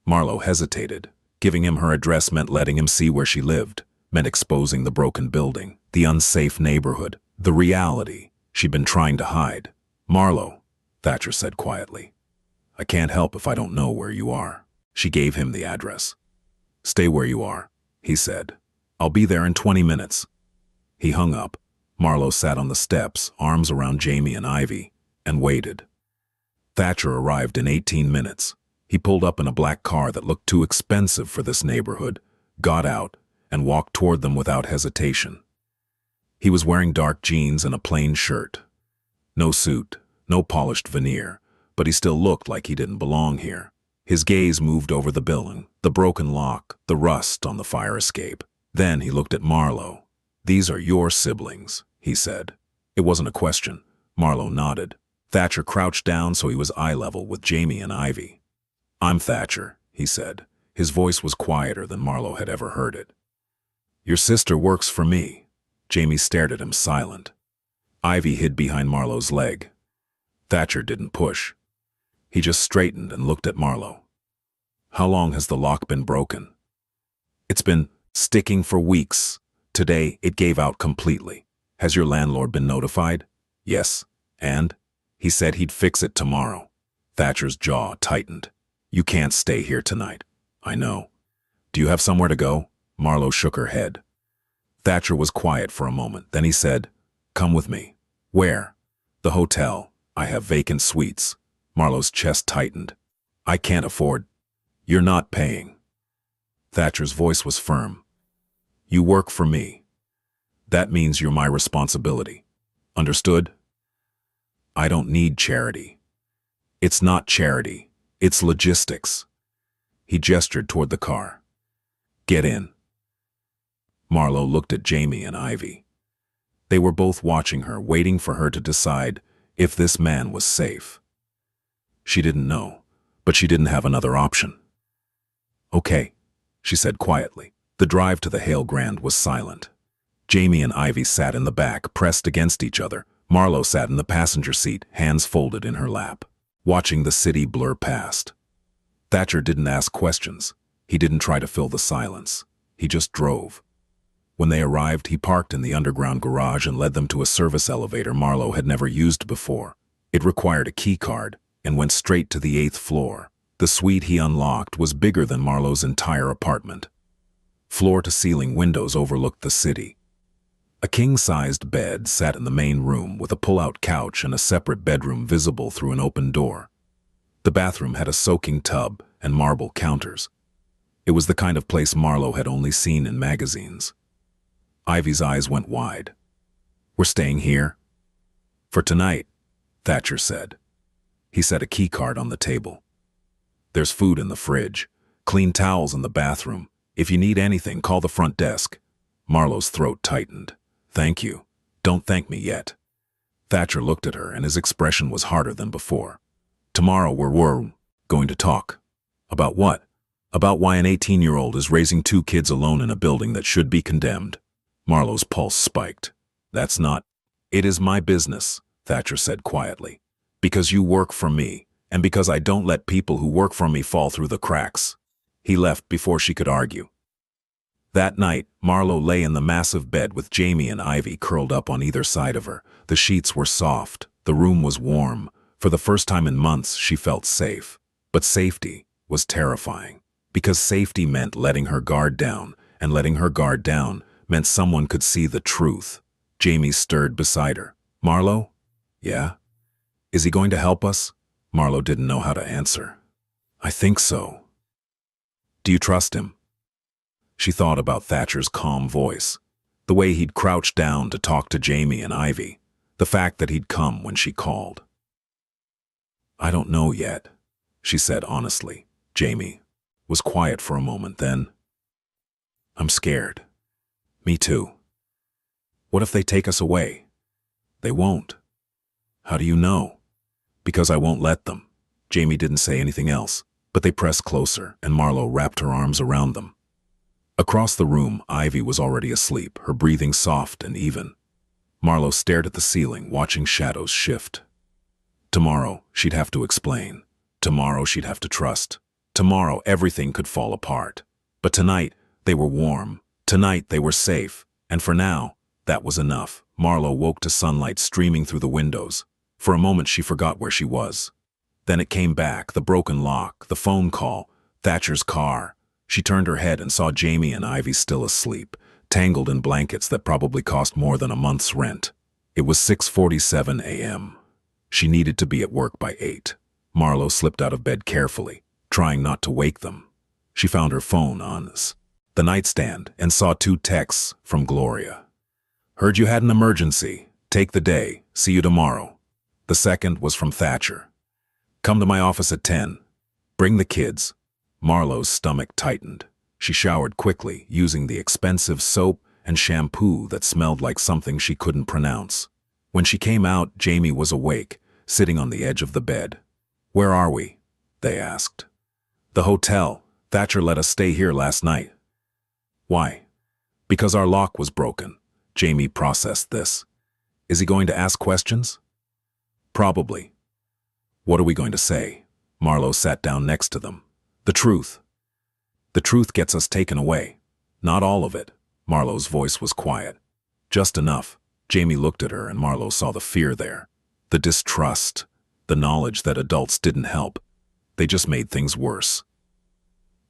Marlo hesitated. Giving him her address meant letting him see where she lived, meant exposing the broken building, the unsafe neighborhood, the reality she'd been trying to hide. Marlo, Thatcher said quietly, I can't help if I don't know where you are. She gave him the address. Stay where you are, he said. I'll be there in 20 minutes. He hung up. Marlo sat on the steps, arms around Jamie and Ivy, and waited. Thatcher arrived in 18 minutes. He pulled up in a black car that looked too expensive for this neighborhood, got out, and walked toward them without hesitation. He was wearing dark jeans and a plain shirt. No suit, no polished veneer, but he still looked like he didn't belong here. His gaze moved over the building, the broken lock, the rust on the fire escape. Then he looked at Marlo. These are your siblings, he said. It wasn't a question. Marlo nodded. Thatcher crouched down so he was eye level with Jamie and Ivy. I'm Thatcher, he said. His voice was quieter than Marlo had ever heard it. Your sister works for me. Jamie stared at him, silent. Ivy hid behind Marlo's leg. Thatcher didn't push. He just straightened and looked at Marlo. How long has the lock been broken? It's been sticking for weeks. Today, it gave out completely. Has your landlord been notified? Yes. And? He said he'd fix it tomorrow. Thatcher's jaw tightened. You can't stay here tonight. I know. Do you have somewhere to go? Marlo shook her head. Thatcher was quiet for a moment. Then he said, Come with me. Where? The hotel. I have vacant suites. Marlo's chest tightened. I can't afford. You're not paying. Thatcher's voice was firm. You work for me. That means you're my responsibility. Understood? I don't need charity. It's not charity. It's logistics. He gestured toward the car. Get in. Marlo looked at Jamie and Ivy. They were both watching her, waiting for her to decide if this man was safe. She didn't know, but she didn't have another option. Okay, she said quietly. The drive to the Hale Grand was silent. Jamie and Ivy sat in the back, pressed against each other. Marlo sat in the passenger seat, hands folded in her lap, watching the city blur past. Thatcher didn't ask questions. He didn't try to fill the silence. He just drove. When they arrived, he parked in the underground garage and led them to a service elevator Marlo had never used before. It required a key card and went straight to the 8th floor. The suite he unlocked was bigger than Marlo's entire apartment. Floor-to-ceiling windows overlooked the city. A king-sized bed sat in the main room with a pull-out couch and a separate bedroom visible through an open door. The bathroom had a soaking tub and marble counters. It was the kind of place Marlo had only seen in magazines. Ivy's eyes went wide. We're staying here? For tonight, Thatcher said. He set a key card on the table. There's food in the fridge, clean towels in the bathroom. If you need anything, call the front desk. Marlo's throat tightened. Thank you. Don't thank me yet. Thatcher looked at her and his expression was harder than before. Tomorrow we're going to talk. About what? About why an 18-year-old is raising 2 kids alone in a building that should be condemned. Marlo's pulse spiked. That's not. It is my business, Thatcher said quietly. Because you work for me, and because I don't let people who work for me fall through the cracks. He left before she could argue. That night, Marlo lay in the massive bed with Jamie and Ivy curled up on either side of her. The sheets were soft. The room was warm. For the first time in months, she felt safe. But safety was terrifying. Because safety meant letting her guard down, and letting her guard down meant someone could see the truth. Jamie stirred beside her. Marlo? Yeah? Is he going to help us? Marlo didn't know how to answer. I think so. Do you trust him? She thought about Thatcher's calm voice, the way he'd crouched down to talk to Jamie and Ivy, the fact that he'd come when she called. I don't know yet, she said honestly. Jamie was quiet for a moment, then, I'm scared. Me too. What if they take us away? They won't. How do you know? Because I won't let them. Jamie didn't say anything else, but they pressed closer, and Marlo wrapped her arms around them. Across the room, Ivy was already asleep, her breathing soft and even. Marlo stared at the ceiling, watching shadows shift. Tomorrow, she'd have to explain. Tomorrow, she'd have to trust. Tomorrow, everything could fall apart. But tonight, they were warm. Tonight, they were safe. And for now, that was enough. Marlo woke to sunlight streaming through the windows. For a moment, she forgot where she was. Then it came back, the broken lock, the phone call, Thatcher's car. She turned her head and saw Jamie and Ivy still asleep, tangled in blankets that probably cost more than a month's rent. It was 6:47 a.m. She needed to be at work by 8. Marlo slipped out of bed carefully, trying not to wake them. She found her phone on the nightstand and saw 2 texts from Gloria. Heard you had an emergency. Take the day. See you tomorrow. The second was from Thatcher. Come to my office at 10. Bring the kids. Marlo's stomach tightened. She showered quickly, using the expensive soap and shampoo that smelled like something she couldn't pronounce. When she came out, Jamie was awake, sitting on the edge of the bed. Where are we? They asked. The hotel. Thatcher let us stay here last night. Why? Because our lock was broken. Jamie processed this. Is he going to ask questions? Probably. What are we going to say? Marlo sat down next to them. The truth. The truth gets us taken away. Not all of it. Marlo's voice was quiet. Just enough. Jamie looked at her and Marlo saw the fear there. The distrust. The knowledge that adults didn't help. They just made things worse.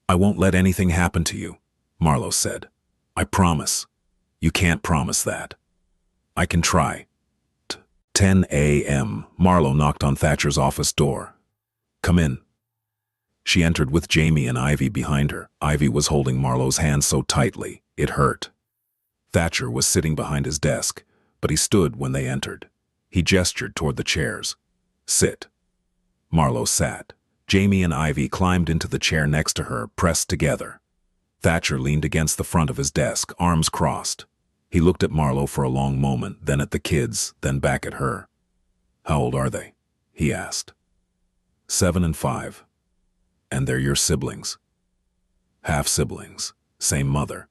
I won't let anything happen to you, Marlo said. I promise. You can't promise that. I can try. 10 a.m. Marlo knocked on Thatcher's office door. Come in. She entered with Jamie and Ivy behind her. Ivy was holding Marlo's hand so tightly, it hurt. Thatcher was sitting behind his desk, but he stood when they entered. He gestured toward the chairs. Sit. Marlo sat. Jamie and Ivy climbed into the chair next to her, pressed together. Thatcher leaned against the front of his desk, arms crossed. He looked at Marlo for a long moment, then at the kids, then back at her. How old are they? He asked. 7 and 5. And they're your siblings. Half-siblings. Same mother.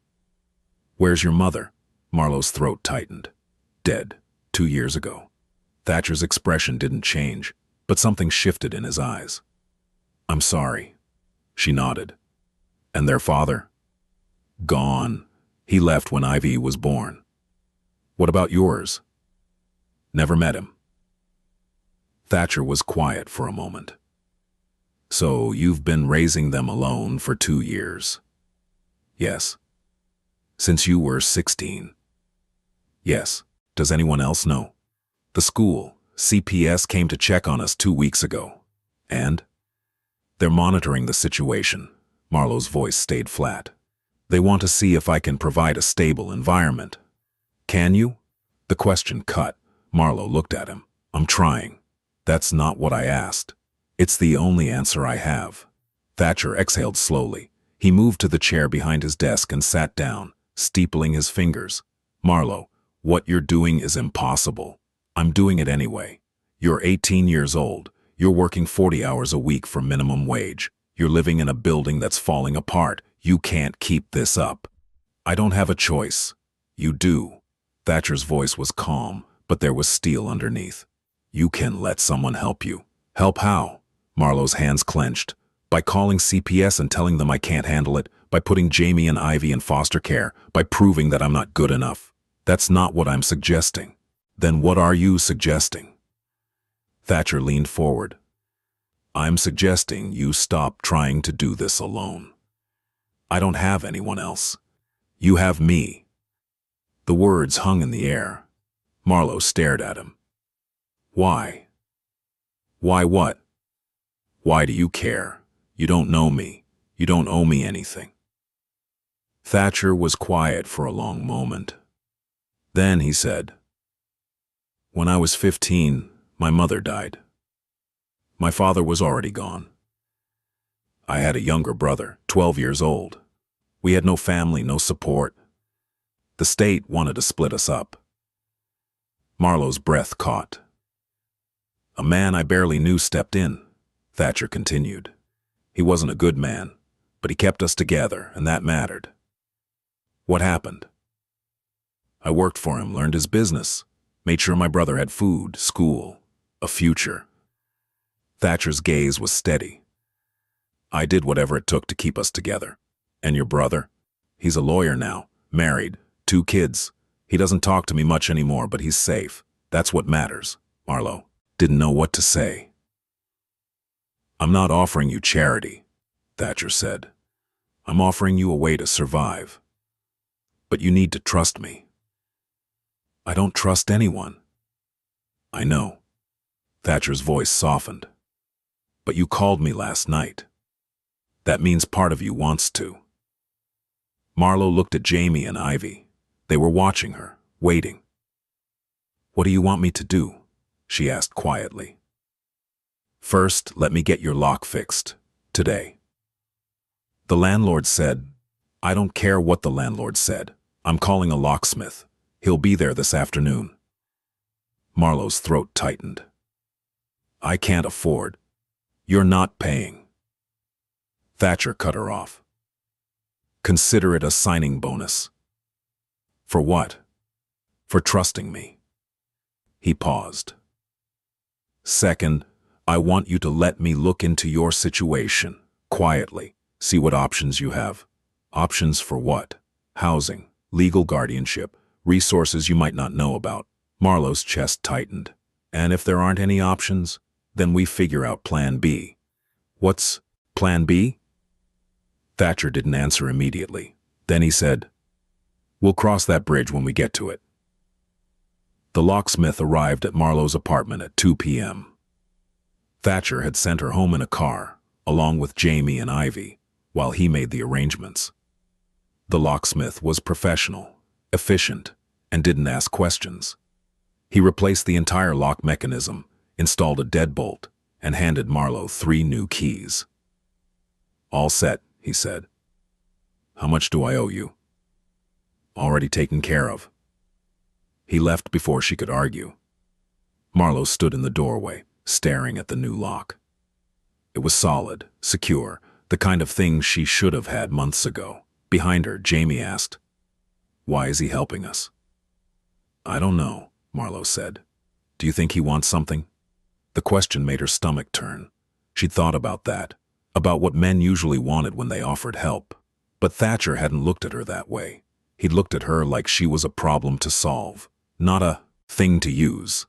Where's your mother? Marlo's throat tightened. Dead. 2 years ago. Thatcher's expression didn't change, but something shifted in his eyes. I'm sorry. She nodded. And their father? Gone. He left when Ivy was born. What about yours? Never met him. Thatcher was quiet for a moment. So you've been raising them alone for 2 years? Yes. Since you were 16? Yes. Does anyone else know? The school, CPS, came to check on us 2 weeks ago. And? They're monitoring the situation. Marlo's voice stayed flat. They want to see if I can provide a stable environment. Can you? The question cut. Marlo looked at him. I'm trying. That's not what I asked. It's the only answer I have. Thatcher exhaled slowly. He moved to the chair behind his desk and sat down, steepling his fingers. Marlo, what you're doing is impossible. I'm doing it anyway. You're 18 years old. You're working 40 hours a week for minimum wage. You're living in a building that's falling apart. You can't keep this up. I don't have a choice. You do. Thatcher's voice was calm, but there was steel underneath. You can let someone help you. Help how? Marlo's hands clenched. By calling CPS and telling them I can't handle it, by putting Jamie and Ivy in foster care, by proving that I'm not good enough. That's not what I'm suggesting. Then what are you suggesting? Thatcher leaned forward. I'm suggesting you stop trying to do this alone. I don't have anyone else. You have me. The words hung in the air. Marlo stared at him. Why? Why what? Why do you care? You don't know me. You don't owe me anything. Thatcher was quiet for a long moment. Then he said, "When I was 15, my mother died. My father was already gone. I had a younger brother, 12 years old. We had no family, no support. The state wanted to split us up." Marlowe's breath caught. "A man I barely knew stepped in," Thatcher continued. "He wasn't a good man, but he kept us together, and that mattered." "What happened?" "I worked for him, learned his business, made sure my brother had food, school, a future." Thatcher's gaze was steady. "I did whatever it took to keep us together. And your brother? He's a lawyer now, married, 2 kids. He doesn't talk to me much anymore, but he's safe. That's what matters." Marlowe didn't know what to say. "I'm not offering you charity," Thatcher said. "I'm offering you a way to survive. But you need to trust me." "I don't trust anyone." "I know." Thatcher's voice softened. "But you called me last night. That means part of you wants to." Marlowe looked at Jamie and Ivy. They were watching her, waiting. "What do you want me to do?" she asked quietly. "First, let me get your lock fixed. Today." The landlord said, "I don't care what the landlord said. I'm calling a locksmith. He'll be there this afternoon." Marlowe's throat tightened. "I can't afford. You're not paying." Thatcher cut her off. "Consider it a signing bonus." "For what?" "For trusting me." He paused. "Second, I want you to let me look into your situation, quietly, see what options you have." "Options for what?" "Housing, legal guardianship, resources you might not know about." Marlowe's chest tightened. "And if there aren't any options, then we figure out Plan B." "What's Plan B?" Thatcher didn't answer immediately. Then he said, "We'll cross that bridge when we get to it." The locksmith arrived at Marlowe's apartment at 2 p.m. Thatcher had sent her home in a car, along with Jamie and Ivy, while he made the arrangements. The locksmith was professional, efficient, and didn't ask questions. He replaced the entire lock mechanism, installed a deadbolt, and handed Marlowe 3 new keys. "All set," he said. "How much do I owe you?" "Already taken care of." He left before she could argue. Marlowe stood in the doorway, staring at the new lock. It was solid, secure, the kind of thing she should have had months ago. Behind her, Jamie asked, "Why is he helping us?" "I don't know," Marlowe said. "Do you think he wants something?" The question made her stomach turn. She'd thought about that, about what men usually wanted when they offered help. But Thatcher hadn't looked at her that way. He'd looked at her like she was a problem to solve, not a thing to use.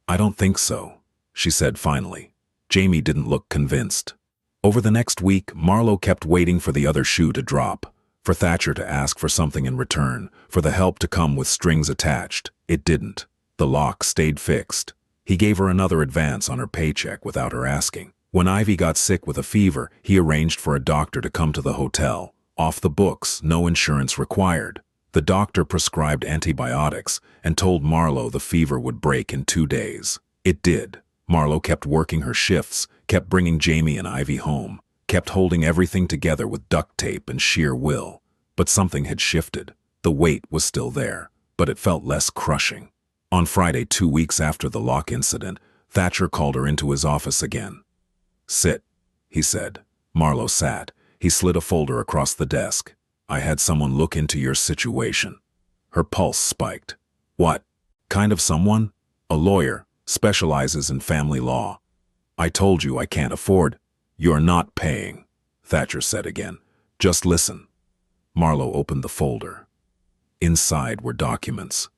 "I don't think so," she said finally. Jamie didn't look convinced. Over the next week, Marlowe kept waiting for the other shoe to drop, for Thatcher to ask for something in return, for the help to come with strings attached. It didn't. The lock stayed fixed. He gave her another advance on her paycheck without her asking. When Ivy got sick with a fever, he arranged for a doctor to come to the hotel. Off the books, no insurance required. The doctor prescribed antibiotics and told Marlowe the fever would break in 2 days. It did. Marlowe kept working her shifts, kept bringing Jamie and Ivy home, kept holding everything together with duct tape and sheer will. But something had shifted. The weight was still there, but it felt less crushing. On Friday, 2 weeks after the lock incident, Thatcher called her into his office again. "Sit," he said. Marlowe sat. He slid a folder across the desk. "I had someone look into your situation." Her pulse spiked. "What kind of someone?" "A lawyer, specializes in family law." "I told you I can't afford." "You're not paying," Thatcher said again. "Just listen." Marlowe opened the folder. Inside were documents.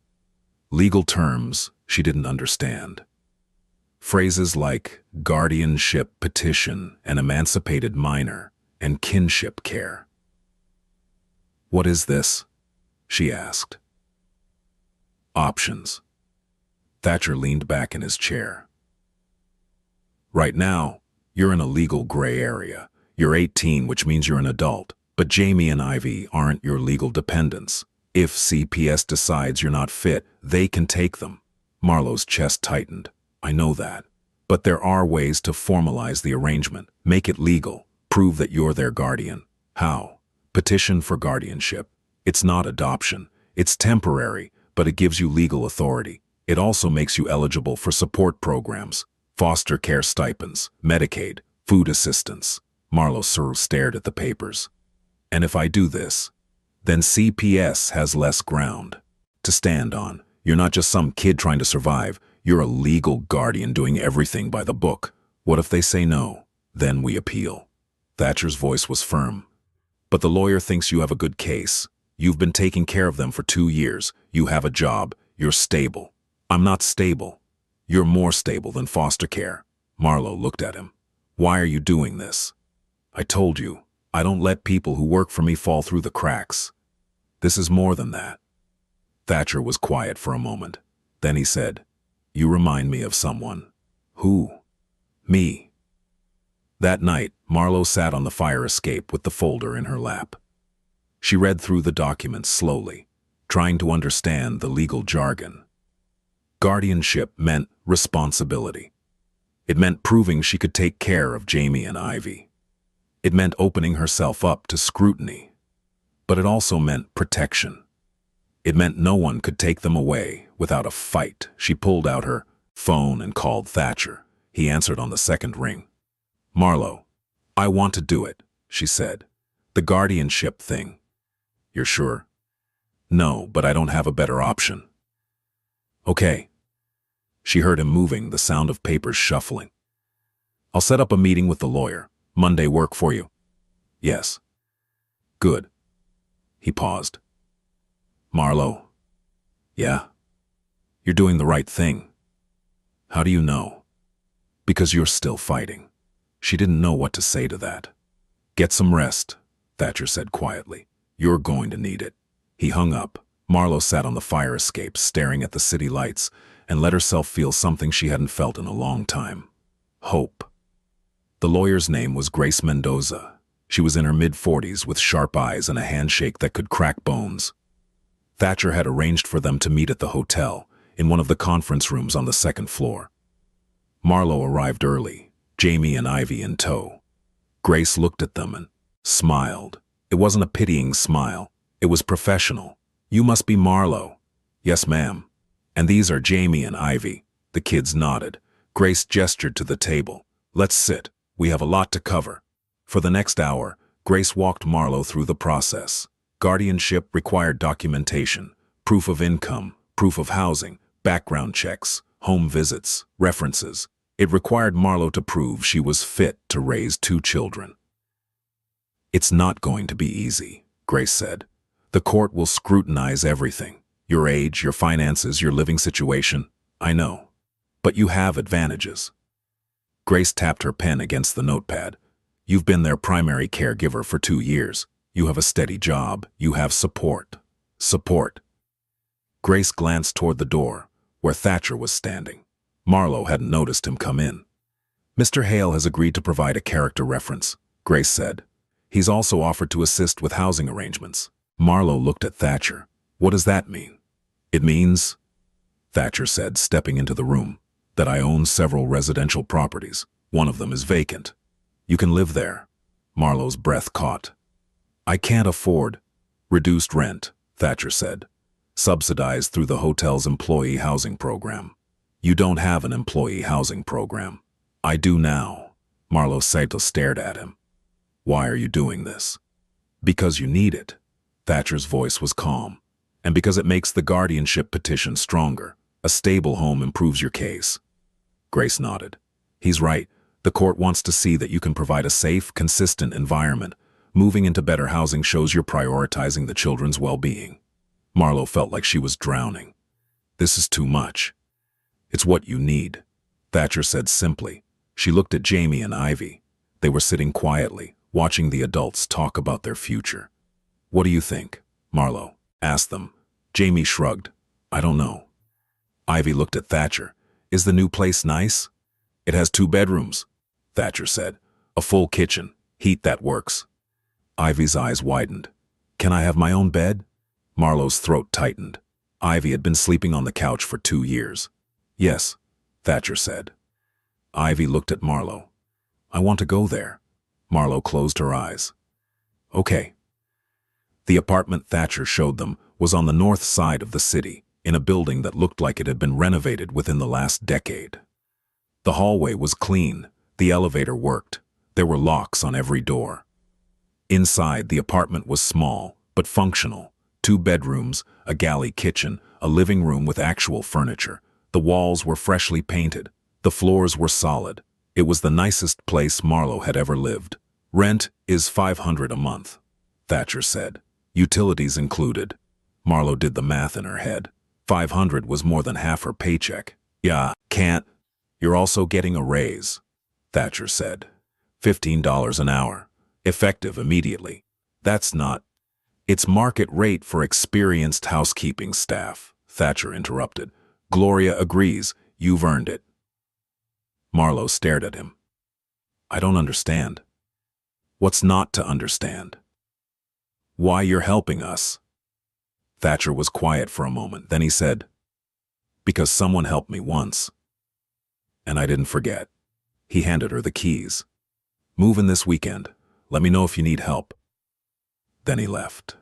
Legal terms she didn't understand. Phrases like guardianship petition, an emancipated minor, and kinship care. "What is this?" she asked. "Options." Thatcher leaned back in his chair. Right now, you're in a legal gray area. You're 18, which means you're an adult. But Jamie and Ivy aren't your legal dependents. If CPS decides you're not fit, they can take them. Marlowe's chest tightened. I know that. But there are ways to formalize the arrangement. Make it legal. Prove that you're their guardian. How? Petition for guardianship. It's not adoption. It's temporary, but it gives you legal authority. It also makes you eligible for support programs, foster care stipends, Medicaid, food assistance. Marlowe stared at the papers. And if I do this, then CPS has less ground to stand on. You're not just some kid trying to survive. You're a legal guardian doing everything by the book. What if they say no? Then we appeal. Thatcher's voice was firm. But the lawyer thinks you have a good case. You've been taking care of them for 2 years. You have a job. You're stable. I'm not stable. You're more stable than foster care. Marlowe looked at him. Why are you doing this? I told you, I don't let people who work for me fall through the cracks. This is more than that. Thatcher was quiet for a moment. Then he said, You remind me of someone. Who? Me. That night, Marlowe sat on the fire escape with the folder in her lap. She read through the documents slowly, trying to understand the legal jargon. Guardianship meant responsibility. It meant proving she could take care of Jamie and Ivy. It meant opening herself up to scrutiny. But it also meant protection. It meant no one could take them away without a fight. She pulled out her phone and called Thatcher. He answered on the second ring. Marlowe, I want to do it, she said. The guardianship thing. You're sure? No, but I don't have a better option. Okay. She heard him moving, the sound of papers shuffling. I'll set up a meeting with the lawyer. Monday work for you? Yes. Good. He paused. Marlowe. Yeah. You're doing the right thing. How do you know? Because you're still fighting. She didn't know what to say to that. Get some rest, Thatcher said quietly. You're going to need it. He hung up. Marlowe sat on the fire escape, staring at the city lights, and let herself feel something she hadn't felt in a long time. Hope. The lawyer's name was Grace Mendoza. She was in her mid-40s with sharp eyes and a handshake that could crack bones. Thatcher had arranged for them to meet at the hotel, in one of the conference rooms on the second floor. Marlowe arrived early, Jamie and Ivy in tow. Grace looked at them and smiled. It wasn't a pitying smile. It was professional. You must be Marlowe. Yes, ma'am. And these are Jamie and Ivy. The kids nodded. Grace gestured to the table. Let's sit. We have a lot to cover. For the next hour, Grace walked Marlowe through the process. Guardianship required documentation, proof of income, proof of housing, background checks, home visits, references. It required Marlowe to prove she was fit to raise 2 children. It's not going to be easy, Grace said. The court will scrutinize everything. Your age, your finances, your living situation. I know. But you have advantages. Grace tapped her pen against the notepad. You've been their primary caregiver for 2 years. You have a steady job. You have support. Support. Grace glanced toward the door, where Thatcher was standing. Marlowe hadn't noticed him come in. Mr. Hale has agreed to provide a character reference, Grace said. He's also offered to assist with housing arrangements. Marlowe looked at Thatcher. What does that mean? It means, Thatcher said, stepping into the room, that I own several residential properties. One of them is vacant. You can live there. Marlowe's breath caught. I can't afford. Reduced rent, Thatcher said. Subsidized through the hotel's employee housing program. You don't have an employee housing program. I do now. Marlowe stared at him. Why are you doing this? Because you need it. Thatcher's voice was calm. And because it makes the guardianship petition stronger. A stable home improves your case. Grace nodded. He's right. The court wants to see that you can provide a safe, consistent environment. Moving into better housing shows you're prioritizing the children's well-being. Marlowe felt like she was drowning. This is too much. It's what you need, Thatcher said simply. She looked at Jamie and Ivy. They were sitting quietly, watching the adults talk about their future. What do you think? Marlowe asked them. Jamie shrugged. I don't know. Ivy looked at Thatcher. Is the new place nice? It has 2 bedrooms, Thatcher said. A full kitchen, heat that works. Ivy's eyes widened. Can I have my own bed? Marlowe's throat tightened. Ivy had been sleeping on the couch for 2 years. Yes, Thatcher said. Ivy looked at Marlowe. I want to go there. Marlowe closed her eyes. Okay. The apartment Thatcher showed them was on the north side of the city, in a building that looked like it had been renovated within the last decade. The hallway was clean, the elevator worked, there were locks on every door. Inside, the apartment was small, but functional. 2 bedrooms, a galley kitchen, a living room with actual furniture. The walls were freshly painted. The floors were solid. It was the nicest place Marlowe had ever lived. Rent is $500 a month, Thatcher said. Utilities included. Marlowe did the math in her head. 500 was more than half her paycheck. Yeah, can't. You're also getting a raise, Thatcher said. $15 an hour. Effective immediately. That's not. It's market rate for experienced housekeeping staff, Thatcher interrupted. Gloria agrees. You've earned it. Marlowe stared at him. I don't understand. What's not to understand? Why you're helping us. Thatcher was quiet for a moment. Then he said, because someone helped me once. And I didn't forget. He handed her the keys. Move in this weekend. Let me know if you need help. Then he left.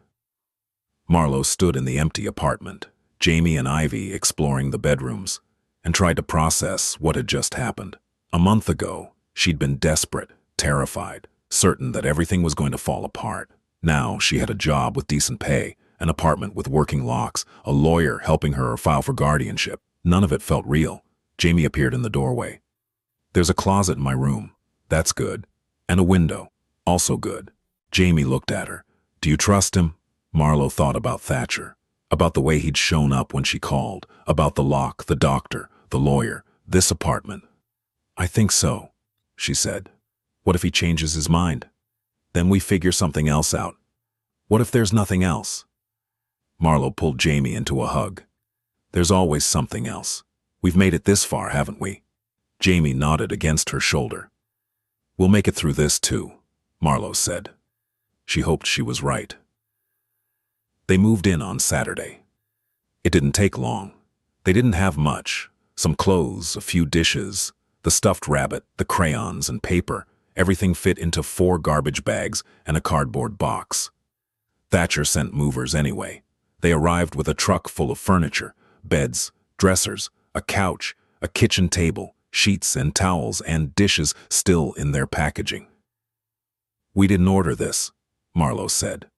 Marlowe stood in the empty apartment, Jamie and Ivy exploring the bedrooms, and tried to process what had just happened. A month ago, she'd been desperate, terrified, certain that everything was going to fall apart. Now she had a job with decent pay, an apartment with working locks, a lawyer helping her file for guardianship. None of it felt real. Jamie appeared in the doorway. There's a closet in my room. That's good. And a window. Also good. Jamie looked at her. Do you trust him? Marlowe thought about Thatcher, about the way he'd shown up when she called, about the lock, the doctor, the lawyer, this apartment. I think so, she said. What if he changes his mind? Then we figure something else out. What if there's nothing else? Marlowe pulled Jamie into a hug. There's always something else. We've made it this far, haven't we? Jamie nodded against her shoulder. We'll make it through this too, Marlowe said. She hoped she was right. They moved in on Saturday. It didn't take long. They didn't have much. Some clothes, a few dishes, the stuffed rabbit, the crayons and paper. Everything fit into 4 garbage bags and a cardboard box. Thatcher sent movers anyway. They arrived with a truck full of furniture, beds, dressers, a couch, a kitchen table, sheets and towels and dishes still in their packaging. We didn't order this, Marlowe said.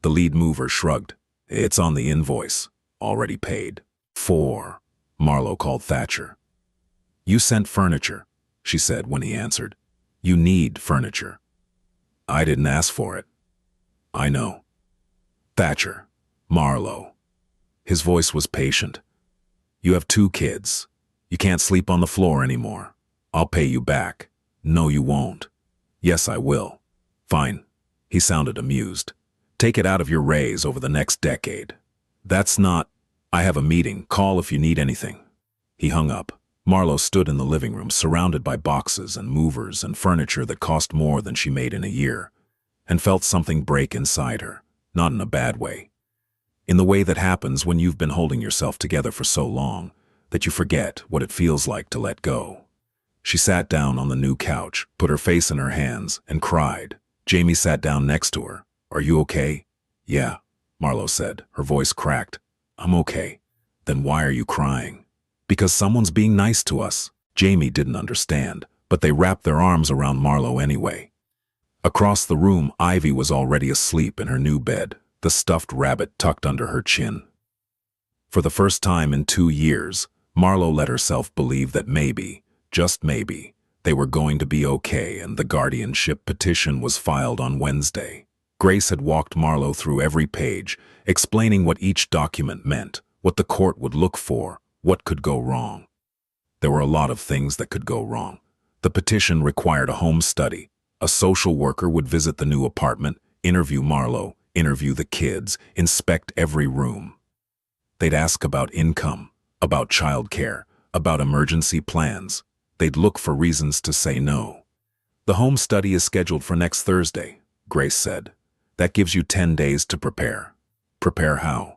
The lead mover shrugged. It's on the invoice. Already paid. 4, Marlowe called Thatcher. You sent furniture, she said when he answered. You need furniture. I didn't ask for it. I know. Thatcher. Marlowe. His voice was patient. You have 2 kids. You can't sleep on the floor anymore. I'll pay you back. No, you won't. Yes, I will. Fine. He sounded amused. Take it out of your raise over the next decade. That's not. I have a meeting. Call if you need anything. He hung up. Marlowe stood in the living room surrounded by boxes and movers and furniture that cost more than she made in a year, and felt something break inside her, not in a bad way. In the way that happens when you've been holding yourself together for so long that you forget what it feels like to let go. She sat down on the new couch, put her face in her hands, and cried. Jamie sat down next to her. Are you okay? Yeah, Marlowe said, her voice cracked. I'm okay. Then why are you crying? Because someone's being nice to us. Jamie didn't understand, but they wrapped their arms around Marlowe anyway. Across the room, Ivy was already asleep in her new bed, the stuffed rabbit tucked under her chin. For the first time in 2 years, Marlowe let herself believe that maybe, just maybe, they were going to be okay, and the guardianship petition was filed on Wednesday. Grace had walked Marlowe through every page, explaining what each document meant, what the court would look for, what could go wrong. There were a lot of things that could go wrong. The petition required a home study. A social worker would visit the new apartment, interview Marlowe, interview the kids, inspect every room. They'd ask about income, about childcare, about emergency plans. They'd look for reasons to say no. The home study is scheduled for next Thursday, Grace said. That gives you 10 days to prepare. Prepare how?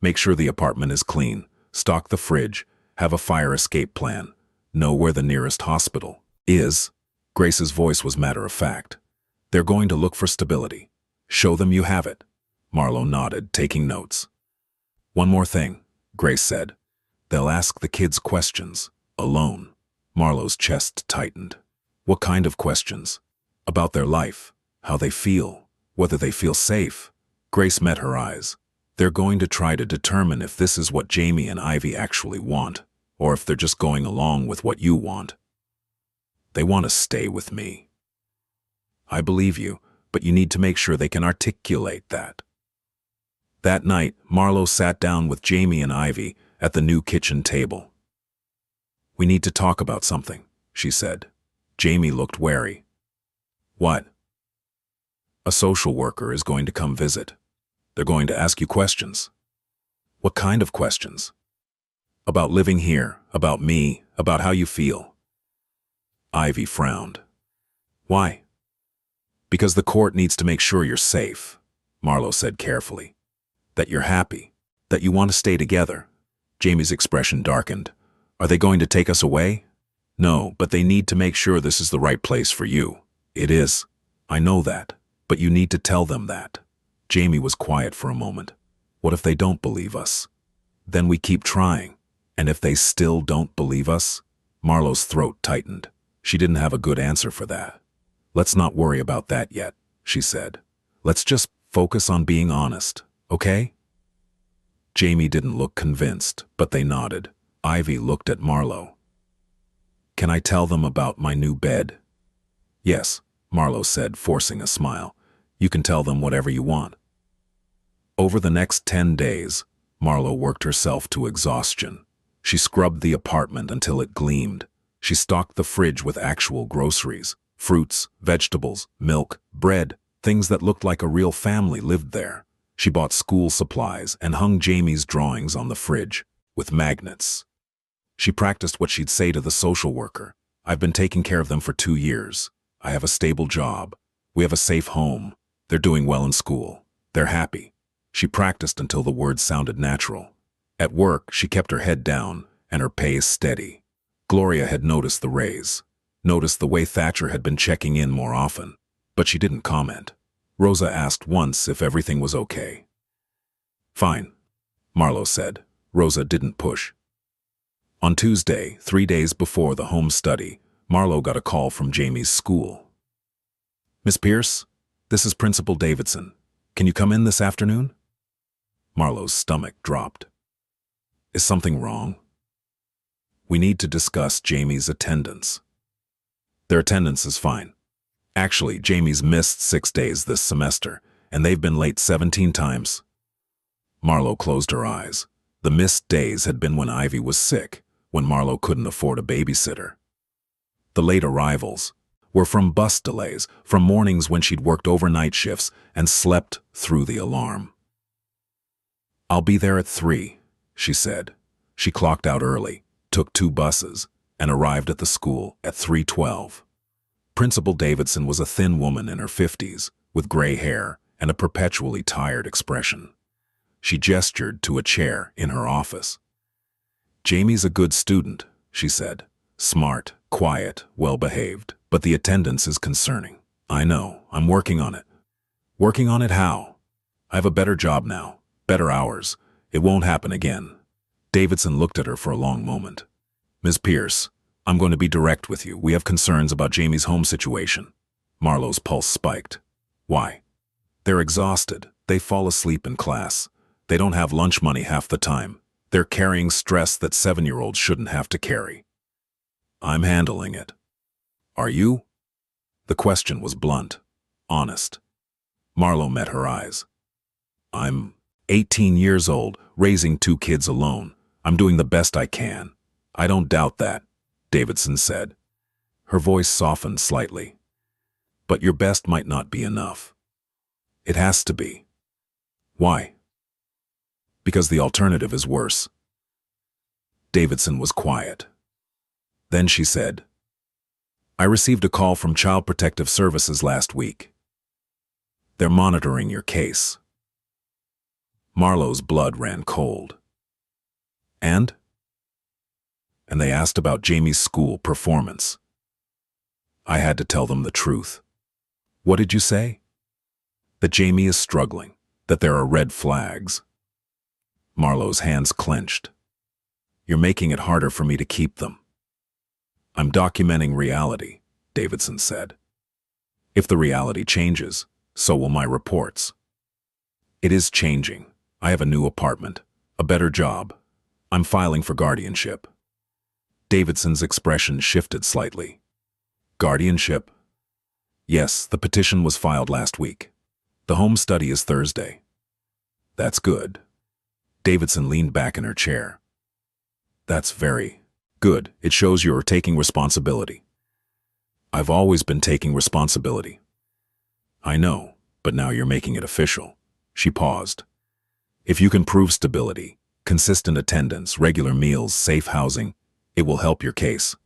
Make sure the apartment is clean, stock the fridge, have a fire escape plan, know where the nearest hospital is. Grace's voice was matter-of-fact. They're going to look for stability. Show them you have it. Marlo nodded, taking notes. One more thing, Grace said. They'll ask the kids questions, alone. Marlo's chest tightened. What kind of questions? About their life, how they feel, whether they feel safe. Grace met her eyes. They're going to try to determine if this is what Jamie and Ivy actually want, or if they're just going along with what you want. They want to stay with me. I believe you, but you need to make sure they can articulate that. That night, Marlo sat down with Jamie and Ivy at the new kitchen table. We need to talk about something, she said. Jamie looked wary. What? A social worker is going to come visit. They're going to ask you questions. What kind of questions? About living here, about me, about how you feel. Ivy frowned. Why? Because the court needs to make sure you're safe, Marlo said carefully. That you're happy, that you want to stay together. Jamie's expression darkened. Are they going to take us away? No, but they need to make sure this is the right place for you. It is. I know that, but you need to tell them that. Jamie was quiet for a moment. What if they don't believe us? Then we keep trying. And if they still don't believe us? Marlo's throat tightened. She didn't have a good answer for that. Let's not worry about that yet, she said. Let's just focus on being honest, okay? Jamie didn't look convinced, but they nodded. Ivy looked at Marlo. Can I tell them about my new bed? Yes, Marlo said, forcing a smile. You can tell them whatever you want. Over the next 10 days, Marlo worked herself to exhaustion. She scrubbed the apartment until it gleamed. She stocked the fridge with actual groceries, fruits, vegetables, milk, bread, things that looked like a real family lived there. She bought school supplies and hung Jamie's drawings on the fridge with magnets. She practiced what she'd say to the social worker. I've been taking care of them for 2 years. I have a stable job. We have a safe home. They're doing well in school. They're happy. She practiced until the words sounded natural. At work, she kept her head down and her pace steady. Gloria had noticed the raise, noticed the way Thatcher had been checking in more often, but she didn't comment. Rosa asked once if everything was okay. Fine, Marlo said. Rosa didn't push. On Tuesday, 3 days before the home study, Marlo got a call from Jamie's school. Miss Pierce, this is Principal Davidson. Can you come in this afternoon? Marlo's stomach dropped. Is something wrong? We need to discuss Jamie's attendance. Their attendance is fine. Actually, Jamie's missed 6 days this semester, and they've been late 17 times. Marlo closed her eyes. The missed days had been when Ivy was sick, when Marlo couldn't afford a babysitter. The late arrivals were from bus delays, from mornings when she'd worked overnight shifts and slept through the alarm. I'll be there at 3, she said. She clocked out early, took 2 buses, and arrived at the school at 3:12. Principal Davidson was a thin woman in her 50s, with gray hair and a perpetually tired expression. She gestured to a chair in her office. Jamie's a good student, she said. Smart, quiet, well-behaved, but the attendance is concerning. I know, I'm working on it. Working on it how? I have a better job now, better hours. It won't happen again. Davidson looked at her for a long moment. Ms. Pierce, I'm going to be direct with you. We have concerns about Jamie's home situation. Marlo's pulse spiked. Why? They're exhausted. They fall asleep in class. They don't have lunch money half the time. They're carrying stress that 7-year-olds shouldn't have to carry. I'm handling it. Are you? The question was blunt, honest. Marlo met her eyes. I'm 18 years old, raising 2 kids alone. I'm doing the best I can. I don't doubt that, Davidson said. Her voice softened slightly. But your best might not be enough. It has to be. Why? Because the alternative is worse. Davidson was quiet. Then she said, I received a call from Child Protective Services last week. They're monitoring your case. Marlowe's blood ran cold. And they asked about Jamie's school performance. I had to tell them the truth. What did you say? That Jamie is struggling, that there are red flags. Marlowe's hands clenched. You're making it harder for me to keep them. I'm documenting reality, Davidson said. If the reality changes, so will my reports. It is changing. I have a new apartment, a better job. I'm filing for guardianship. Davidson's expression shifted slightly. Guardianship? Yes, the petition was filed last week. The home study is Thursday. That's good. Davidson leaned back in her chair. That's very good. It shows you're taking responsibility. I've always been taking responsibility. I know, but now you're making it official. She paused. If you can prove stability, consistent attendance, regular meals, safe housing, it will help your case.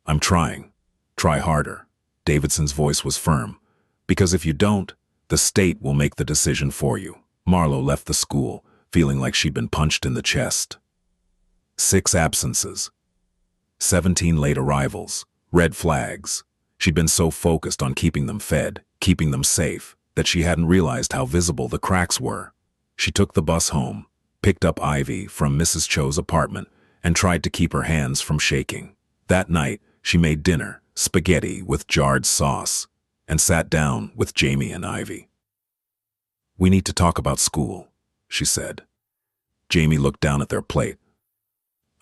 I'm trying. Try harder. Davidson's voice was firm. Because if you don't, the state will make the decision for you. Marlowe left the school, feeling like she'd been punched in the chest. 6 absences. 17 late arrivals. Red flags. She'd been so focused on keeping them fed, keeping them safe, that she hadn't realized how visible the cracks were. She took the bus home, picked up Ivy from Mrs. Cho's apartment, and tried to keep her hands from shaking. That night, she made dinner, spaghetti with jarred sauce, and sat down with Jamie and Ivy. We need to talk about school, she said. Jamie looked down at their plate.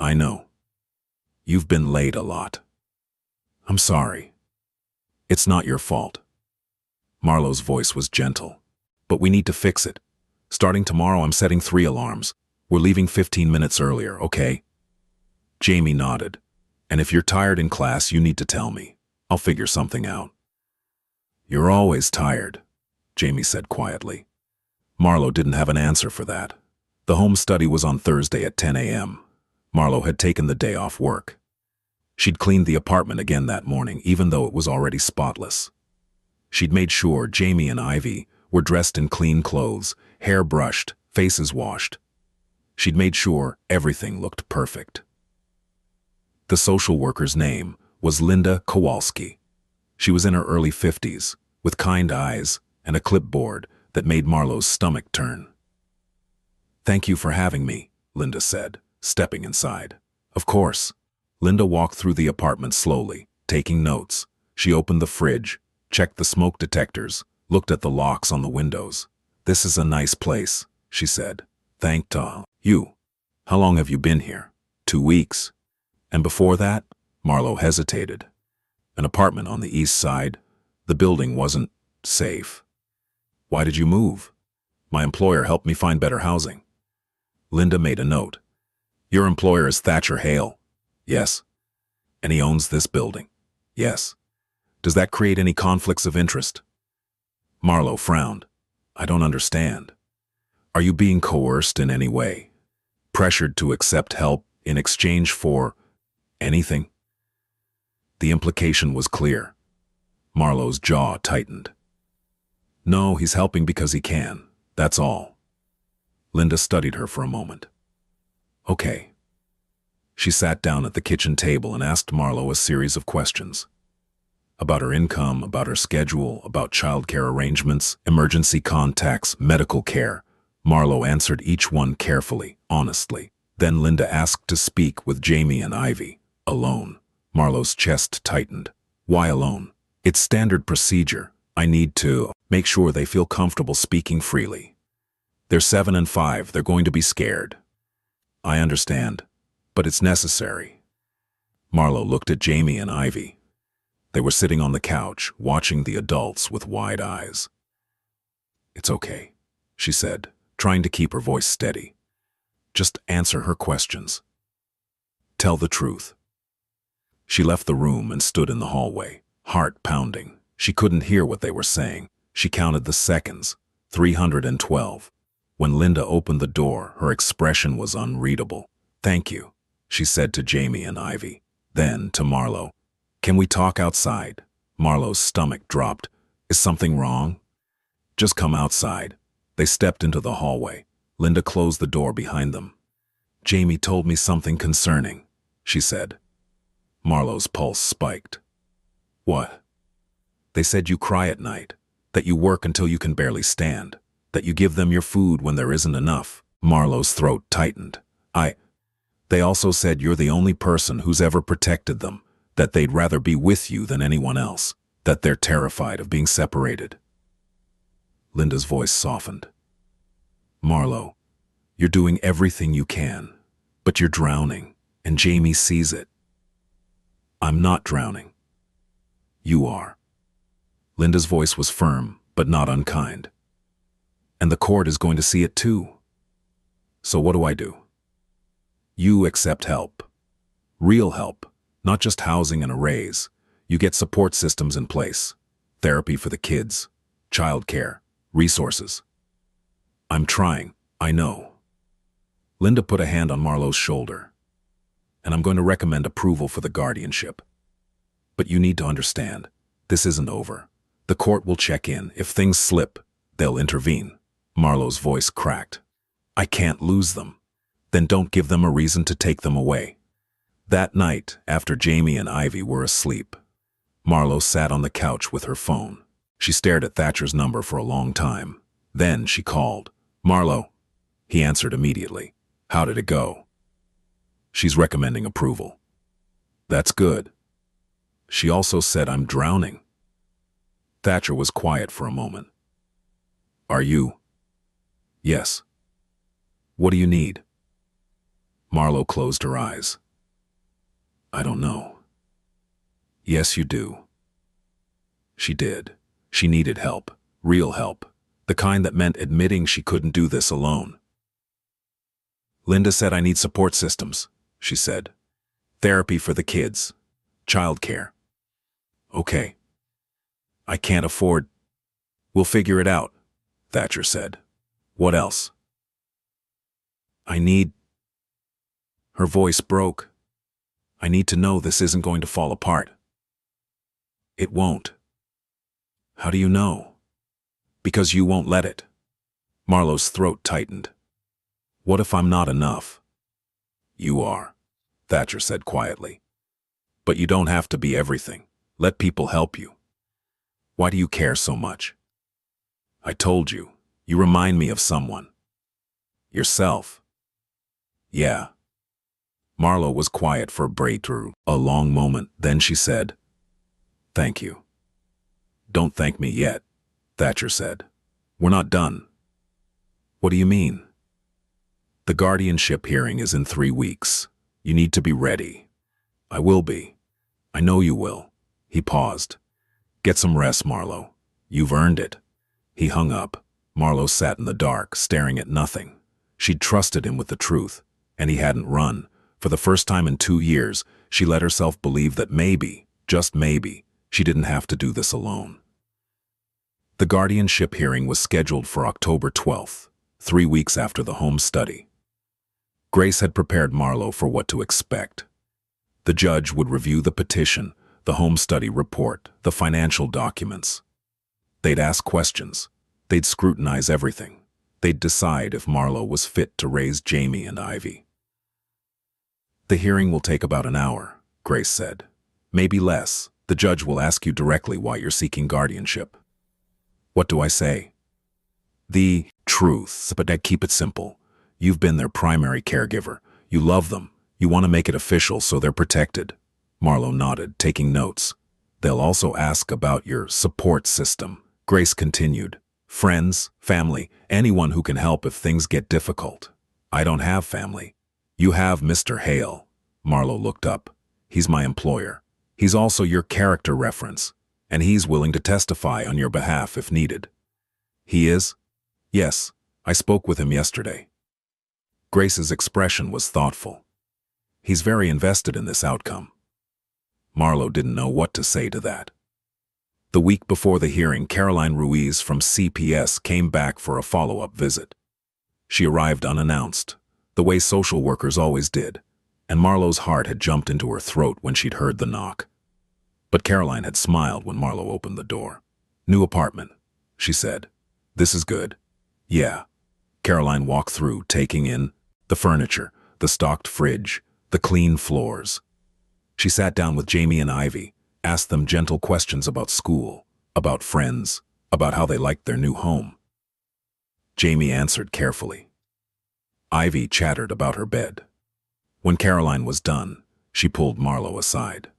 I know. You've been late a lot. I'm sorry. It's not your fault. Marlowe's voice was gentle. But we need to fix it. Starting tomorrow, I'm setting 3 alarms. We're leaving 15 minutes earlier, okay? Jamie nodded. And if you're tired in class, you need to tell me. I'll figure something out. You're always tired, Jamie said quietly. Marlowe didn't have an answer for that. The home study was on Thursday at 10 a.m. Marlowe had taken the day off work. She'd cleaned the apartment again that morning, even though it was already spotless. She'd made sure Jamie and Ivy were dressed in clean clothes, hair brushed, faces washed. She'd made sure everything looked perfect. The social worker's name was Linda Kowalski. She was in her early 50s, with kind eyes and a clipboard that made Marlowe's stomach turn. Thank you for having me, Linda said, stepping inside. Of course. Linda walked through the apartment slowly, taking notes. She opened the fridge, checked the smoke detectors, looked at the locks on the windows. This is a nice place, she said. Thank you. How long have you been here? 2 weeks. And before that? Marlowe hesitated. An apartment on the east side. The building wasn't safe. Why did you move? My employer helped me find better housing. Linda made a note. Your employer is Thatcher Hale. Yes. And he owns this building. Yes. Does that create any conflicts of interest? Marlowe frowned. I don't understand. Are you being coerced in any way? Pressured to accept help in exchange for anything? The implication was clear. Marlowe's jaw tightened. No, he's helping because he can. That's all. Linda studied her for a moment. Okay. She sat down at the kitchen table and asked Marlowe a series of questions. About her income, about her schedule, about childcare arrangements, emergency contacts, medical care. Marlowe answered each one carefully, honestly. Then Linda asked to speak with Jamie and Ivy. Alone. Marlowe's chest tightened. Why alone? It's standard procedure. I need to make sure they feel comfortable speaking freely. They're 7 and 5. They're going to be scared. I understand, but it's necessary. Marlowe looked at Jamie and Ivy. They were sitting on the couch, watching the adults with wide eyes. It's okay, she said, trying to keep her voice steady. Just answer her questions. Tell the truth. She left the room and stood in the hallway, heart pounding. She couldn't hear what they were saying. She counted the seconds, 312. When Linda opened the door, her expression was unreadable. Thank you, she said to Jamie and Ivy. Then, to Marlowe, Can we talk outside? Marlo's stomach dropped. Is something wrong? Just come outside. They stepped into the hallway. Linda closed the door behind them. Jamie told me something concerning, she said. Marlo's pulse spiked. What? They said you cry at night, that you work until you can barely stand, that you give them your food when there isn't enough. Marlo's throat tightened. They also said you're the only person who's ever protected them, that they'd rather be with you than anyone else, that they're terrified of being separated. Linda's voice softened. Marlo, you're doing everything you can, but you're drowning, and Jamie sees it. I'm not drowning. You are. Linda's voice was firm, but not unkind. And the court is going to see it too. So what do I do? You accept help. Real help, not just housing and a raise. You get support systems in place. Therapy for the kids, childcare, resources. I'm trying, I know. Linda put a hand on Marlo's shoulder. And I'm going to recommend approval for the guardianship. But you need to understand, this isn't over. The court will check in. If things slip, they'll intervene. Marlo's voice cracked. I can't lose them. Then don't give them a reason to take them away. That night, after Jamie and Ivy were asleep, Marlo sat on the couch with her phone. She stared at Thatcher's number for a long time. Then she called. Marlo. He answered immediately. How did it go? She's recommending approval. That's good. She also said I'm drowning. Thatcher was quiet for a moment. Are you? Yes. What do you need? Marlo closed her eyes. I don't know. Yes, you do. She did. She needed help. Real help. The kind that meant admitting she couldn't do this alone. Linda said I need support systems, she said. Therapy for the kids. Childcare. Okay. I can't afford. We'll figure it out, Thatcher said. What else? I need. Her voice broke. I need to know this isn't going to fall apart. It won't. How do you know? Because you won't let it. Marlo's throat tightened. What if I'm not enough? You are, Thatcher said quietly. But you don't have to be everything. Let people help you. Why do you care so much? I told you. You remind me of someone. Yourself. Yeah. Marlo was quiet for a long moment, then she said, Thank you. Don't thank me yet, Thatcher said. We're not done. What do you mean? The guardianship hearing is in 3 weeks. You need to be ready. I will be. I know you will. He paused. Get some rest, Marlo. You've earned it. He hung up. Marlo sat in the dark, staring at nothing. She'd trusted him with the truth, and he hadn't run. For the first time in 2 years, she let herself believe that maybe, just maybe, she didn't have to do this alone. The guardianship hearing was scheduled for October 12th, 3 weeks after the home study. Grace had prepared Marlo for what to expect. The judge would review the petition, the home study report, the financial documents. They'd ask questions. They'd scrutinize everything. They'd decide if Marlo was fit to raise Jamie and Ivy. The hearing will take about an hour, Grace said. Maybe less. The judge will ask you directly why you're seeking guardianship. What do I say? The truth, but I'd keep it simple. You've been their primary caregiver. You love them. You want to make it official so they're protected. Marlo nodded, taking notes. They'll also ask about your support system. Grace continued. Friends, family, anyone who can help if things get difficult. I don't have family. You have Mr. Hale. Marlo looked up. He's my employer. He's also your character reference, and he's willing to testify on your behalf if needed. He is? Yes, I spoke with him yesterday. Grace's expression was thoughtful. He's very invested in this outcome. Marlo didn't know what to say to that. The week before the hearing, Caroline Ruiz from CPS came back for a follow-up visit. She arrived unannounced, the way social workers always did, and Marlo's heart had jumped into her throat when she'd heard the knock. But Caroline had smiled when Marlo opened the door. "New apartment," she said. "This is good." "Yeah." Caroline walked through, taking in the furniture, the stocked fridge, the clean floors. She sat down with Jamie and Ivy, asked them gentle questions about school, about friends, about how they liked their new home. Jamie answered carefully. Ivy chattered about her bed. When Caroline was done, she pulled Marlo aside.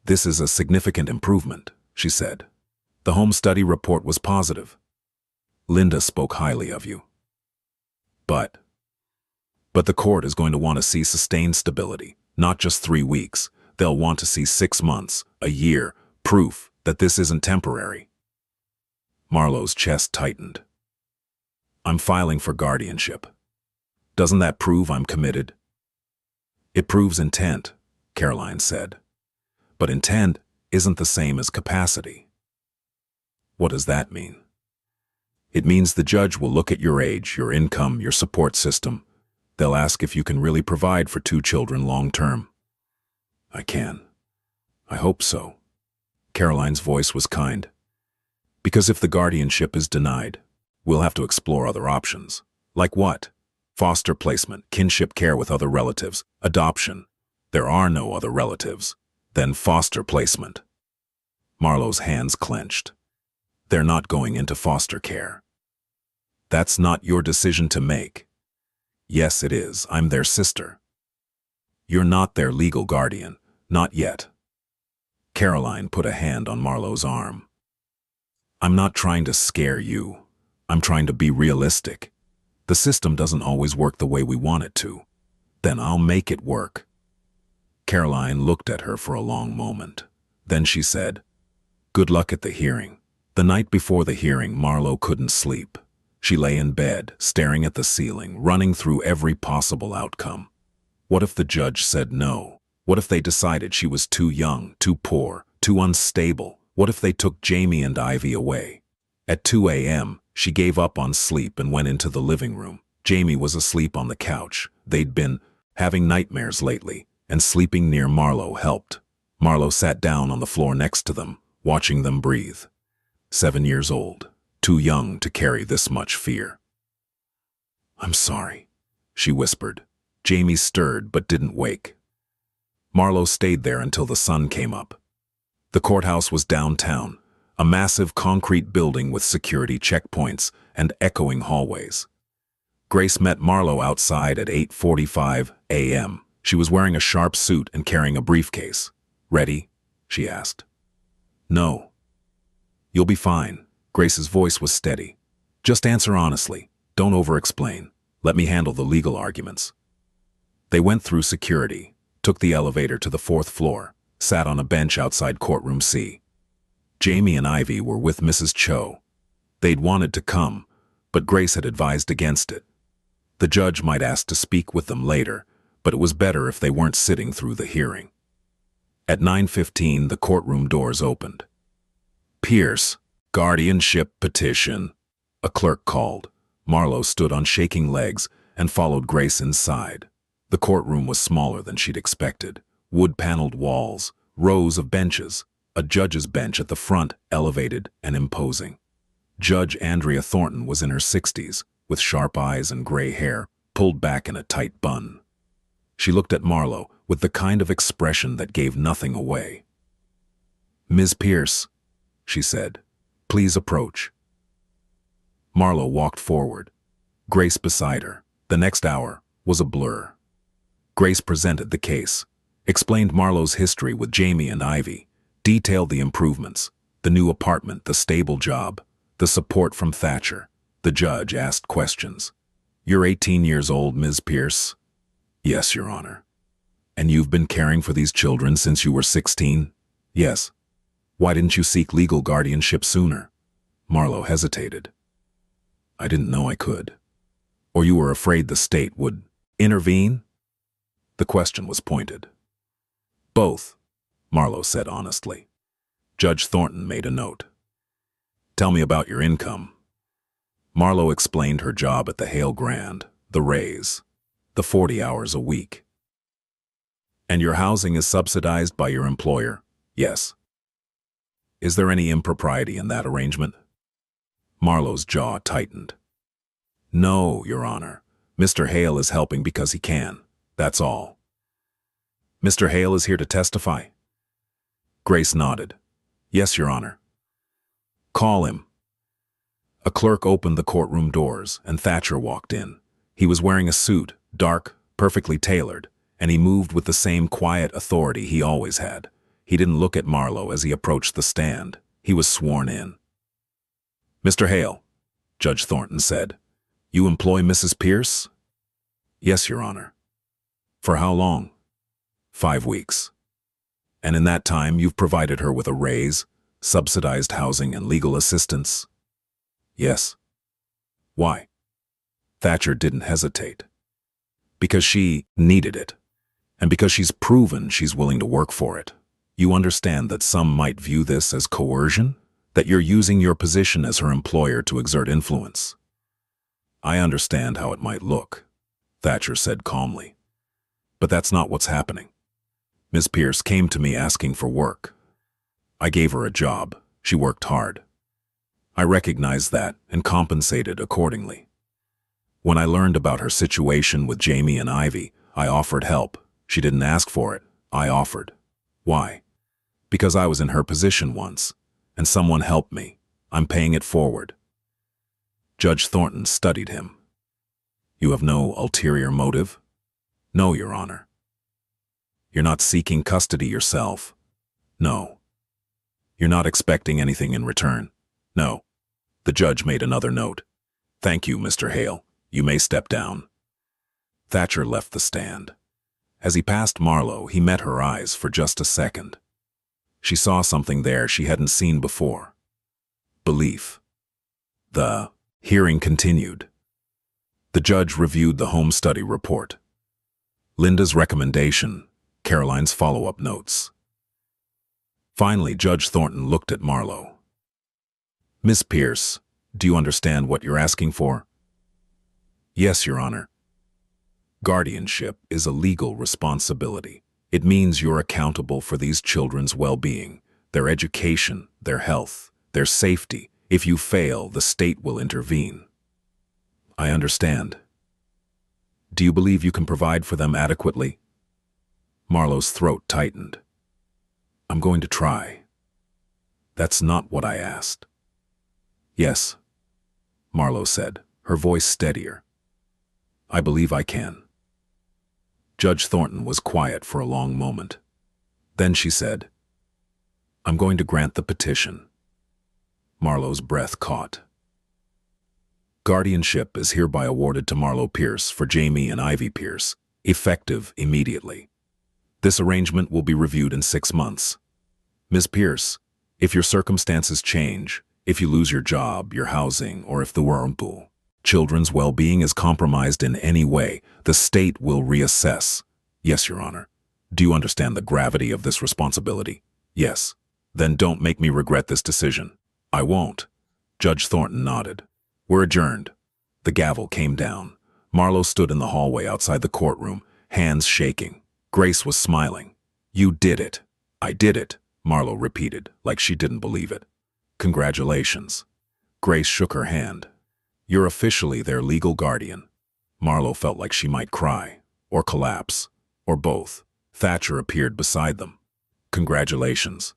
"This is a significant improvement," she said. "The home study report was positive. Linda spoke highly of you. But the court is going to want to see sustained stability, not just 3 weeks. They'll want to see 6 months, a year, proof that this isn't temporary." Marlo's chest tightened. "I'm filing for guardianship. Doesn't that prove I'm committed?" "It proves intent," Caroline said. "But intent isn't the same as capacity." "What does that mean?" "It means the judge will look at your age, your income, your support system. They'll ask if you can really provide for 2 children long-term." "I can. I hope so." Caroline's voice was kind. "Because if the guardianship is denied, we'll have to explore other options." "Like what?" "Foster placement, kinship care with other relatives, adoption." "There are no other relatives." "Then foster placement." Marlo's hands clenched. "They're not going into foster care." "That's not your decision to make." "Yes, it is. I'm their sister." "You're not their legal guardian. Not yet." Caroline put a hand on Marlo's arm. "I'm not trying to scare you. I'm trying to be realistic. The system doesn't always work the way we want it to. Then I'll make it work." Caroline looked at her for a long moment. Then she said, "Good luck at the hearing." The night before the hearing, Marlo couldn't sleep. She lay in bed, staring at the ceiling, running through every possible outcome. What if the judge said no? What if they decided she was too young, too poor, too unstable? What if they took Jamie and Ivy away? At 2 a.m., she gave up on sleep and went into the living room. Jamie was asleep on the couch. They'd been having nightmares lately, and sleeping near Marlo helped. Marlo sat down on the floor next to them, watching them breathe. 7 years old, too young to carry this much fear. "I'm sorry," she whispered. Jamie stirred but didn't wake. Marlo stayed there until the sun came up. The courthouse was downtown, a massive concrete building with security checkpoints and echoing hallways. Grace met Marlo outside at 8:45 a.m. She was wearing a sharp suit and carrying a briefcase. "Ready?" she asked. "No." "You'll be fine." Grace's voice was steady. "Just answer honestly. Don't over-explain. Let me handle the legal arguments." They went through security, took the elevator to the 4th floor, sat on a bench outside courtroom C. Jamie and Ivy were with Mrs. Cho. They'd wanted to come, but Grace had advised against it. The judge might ask to speak with them later, but it was better if they weren't sitting through the hearing. At 9:15, the courtroom doors opened. "Pierce, guardianship petition," a clerk called. Marlo stood on shaking legs and followed Grace inside. The courtroom was smaller than she'd expected. Wood-paneled walls, rows of benches, a judge's bench at the front, elevated and imposing. Judge Andrea Thornton was in her 60s, with sharp eyes and gray hair, pulled back in a tight bun. She looked at Marlo with the kind of expression that gave nothing away. "Ms. Pierce," she said, "please approach." Marlo walked forward, Grace beside her. The next hour was a blur. Grace presented the case, explained Marlo's history with Jamie and Ivy, detailed the improvements, the new apartment, the stable job, the support from Thatcher. The judge asked questions. "You're 18 years old, Ms. Pierce?" "Yes, Your Honor." "And you've been caring for these children since you were 16? "Yes." "Why didn't you seek legal guardianship sooner?" Marlo hesitated. "I didn't know I could." "Or you were afraid the state would intervene?" The question was pointed. "Both," Marlo said honestly. Judge Thornton made a note. "Tell me about your income." Marlo explained her job at the Hale Grand, the raise, the 40 hours a week. "And your housing is subsidized by your employer?" Yes. Is there any impropriety in that arrangement? Marlowe's jaw tightened. No, Your Honor. Mr. Hale is helping because he can. That's all. Mr. Hale is here to testify? Grace nodded. Yes, Your Honor. Call him. A clerk opened the courtroom doors, and Thatcher walked in. He was wearing a suit, dark, perfectly tailored, and he moved with the same quiet authority he always had. He didn't look at Marlowe as he approached the stand. He was sworn in. Mr. Hale, Judge Thornton said, you employ Mrs. Pierce? Yes, Your Honor. For how long? 5 weeks. And in that time you've provided her with a raise, subsidized housing and legal assistance? Yes. Why? Thatcher didn't hesitate. Because she needed it, and because she's proven she's willing to work for it. You understand that some might view this as coercion? That you're using your position as her employer to exert influence? I understand how it might look, Thatcher said calmly. But that's not what's happening. Miss Pierce came to me asking for work. I gave her a job. She worked hard. I recognized that and compensated accordingly. When I learned about her situation with Jamie and Ivy, I offered help. She didn't ask for it. I offered. Why? Because I was in her position once, and someone helped me. I'm paying it forward. Judge Thornton studied him. You have no ulterior motive? No, Your Honor. You're not seeking custody yourself? No. You're not expecting anything in return? No. The judge made another note. Thank you, Mr. Hale. You may step down. Thatcher left the stand. As he passed Marlowe, he met her eyes for just a second. She saw something there she hadn't seen before. Belief. The hearing continued. The judge reviewed the home study report. Linda's recommendation, Caroline's follow-up notes. Finally, Judge Thornton looked at Marlowe. Miss Pierce, do you understand what you're asking for? Yes, Your Honor. Guardianship is a legal responsibility. It means you're accountable for these children's well-being, their education, their health, their safety. If you fail, the state will intervene. I understand. Do you believe you can provide for them adequately? Marlowe's throat tightened. I'm going to try. That's not what I asked. Yes, Marlowe said, her voice steadier. I believe I can. Judge Thornton was quiet for a long moment. Then she said, I'm going to grant the petition. Marlowe's breath caught. Guardianship is hereby awarded to Marlowe Pierce for Jamie and Ivy Pierce, effective immediately. This arrangement will be reviewed in 6 months. Ms. Pierce, if your circumstances change, if you lose your job, your housing, or if the children's well-being is compromised in any way, the state will reassess. Yes, Your Honor. Do you understand the gravity of this responsibility? Yes. Then don't make me regret this decision. I won't. Judge Thornton nodded. We're adjourned. The gavel came down. Marlowe stood in the hallway outside the courtroom, hands shaking. Grace was smiling. You did it. I did it, Marlowe repeated, like she didn't believe it. Congratulations. Grace shook her hand. You're officially their legal guardian. Marlowe felt like she might cry, or collapse, or both. Thatcher appeared beside them. Congratulations.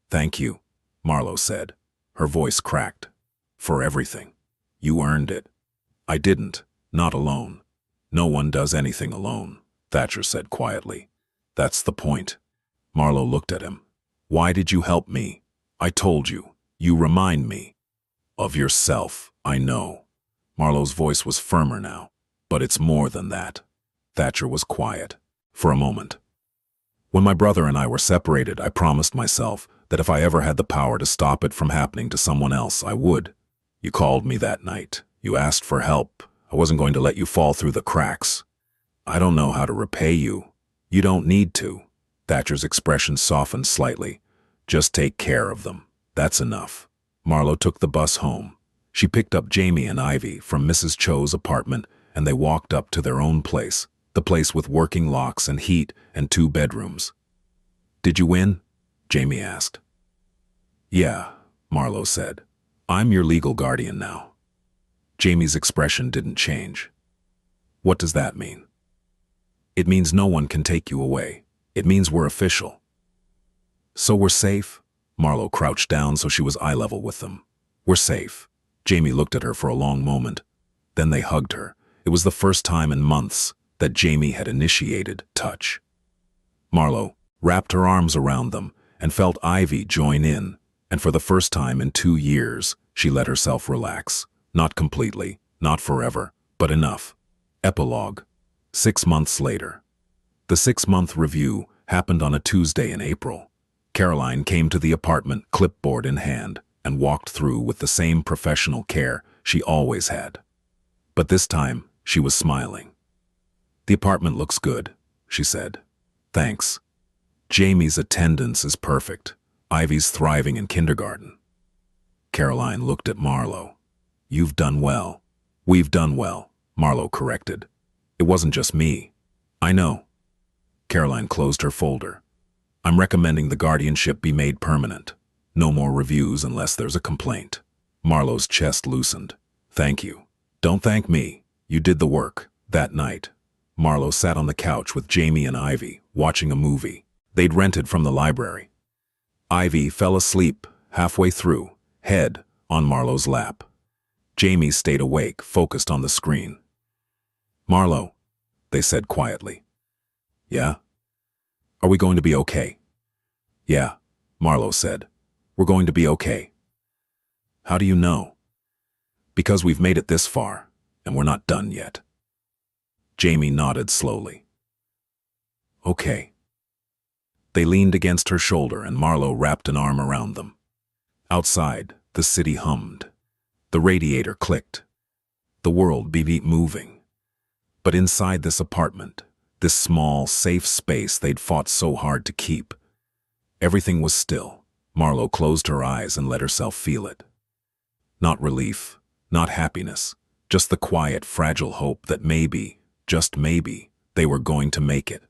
Thank you, Marlowe said. Her voice cracked. For everything. You earned it. I didn't, not alone. No one does anything alone, Thatcher said quietly. That's the point. Marlowe looked at him. Why did you help me? I told you. You remind me. Of yourself, I know. Marlowe's voice was firmer now. But it's more than that. Thatcher was quiet. For a moment. When my brother and I were separated, I promised myself that if I ever had the power to stop it from happening to someone else, I would. You called me that night. You asked for help. I wasn't going to let you fall through the cracks. I don't know how to repay you. You don't need to. Thatcher's expression softened slightly. Just take care of them. That's enough. Marlowe took the bus home. She picked up Jamie and Ivy from Mrs. Cho's apartment, and they walked up to their own place, the place with working locks and heat and 2 bedrooms. Did you win? Jamie asked. Yeah, Marlo said. I'm your legal guardian now. Jamie's expression didn't change. What does that mean? It means no one can take you away. It means we're official. So we're safe? Marlo crouched down so she was eye level with them. We're safe. Jamie looked at her for a long moment. Then they hugged her. It was the first time in months that Jamie had initiated touch. Marlo wrapped her arms around them and felt Ivy join in, and for the first time in 2 years, she let herself relax. Not completely, not forever, but enough. Epilogue. 6 months later. The 6-month review happened on a Tuesday in April. Caroline came to the apartment, clipboard in hand, and walked through with the same professional care she always had. But this time, she was smiling. The apartment looks good, she said. Thanks. Jamie's attendance is perfect. Ivy's thriving in kindergarten. Caroline looked at Marlo. You've done well. We've done well, Marlo corrected. It wasn't just me. I know. Caroline closed her folder. I'm recommending the guardianship be made permanent. No more reviews unless there's a complaint. Marlo's chest loosened. Thank you. Don't thank me. You did the work. That night, Marlo sat on the couch with Jamie and Ivy, watching a movie they'd rented from the library. Ivy fell asleep halfway through, head on Marlo's lap. Jamie stayed awake, focused on the screen. Marlo, they said quietly. Yeah? Are we going to be okay? Yeah, Marlo said. We're going to be okay. How do you know? Because we've made it this far, and we're not done yet. Jamie nodded slowly. Okay. They leaned against her shoulder and Marlo wrapped an arm around them. Outside, the city hummed. The radiator clicked. The world beat moving. But inside this apartment, this small, safe space they'd fought so hard to keep, everything was still. Marlo closed her eyes and let herself feel it. Not relief, not happiness, just the quiet, fragile hope that maybe, just maybe, they were going to make it.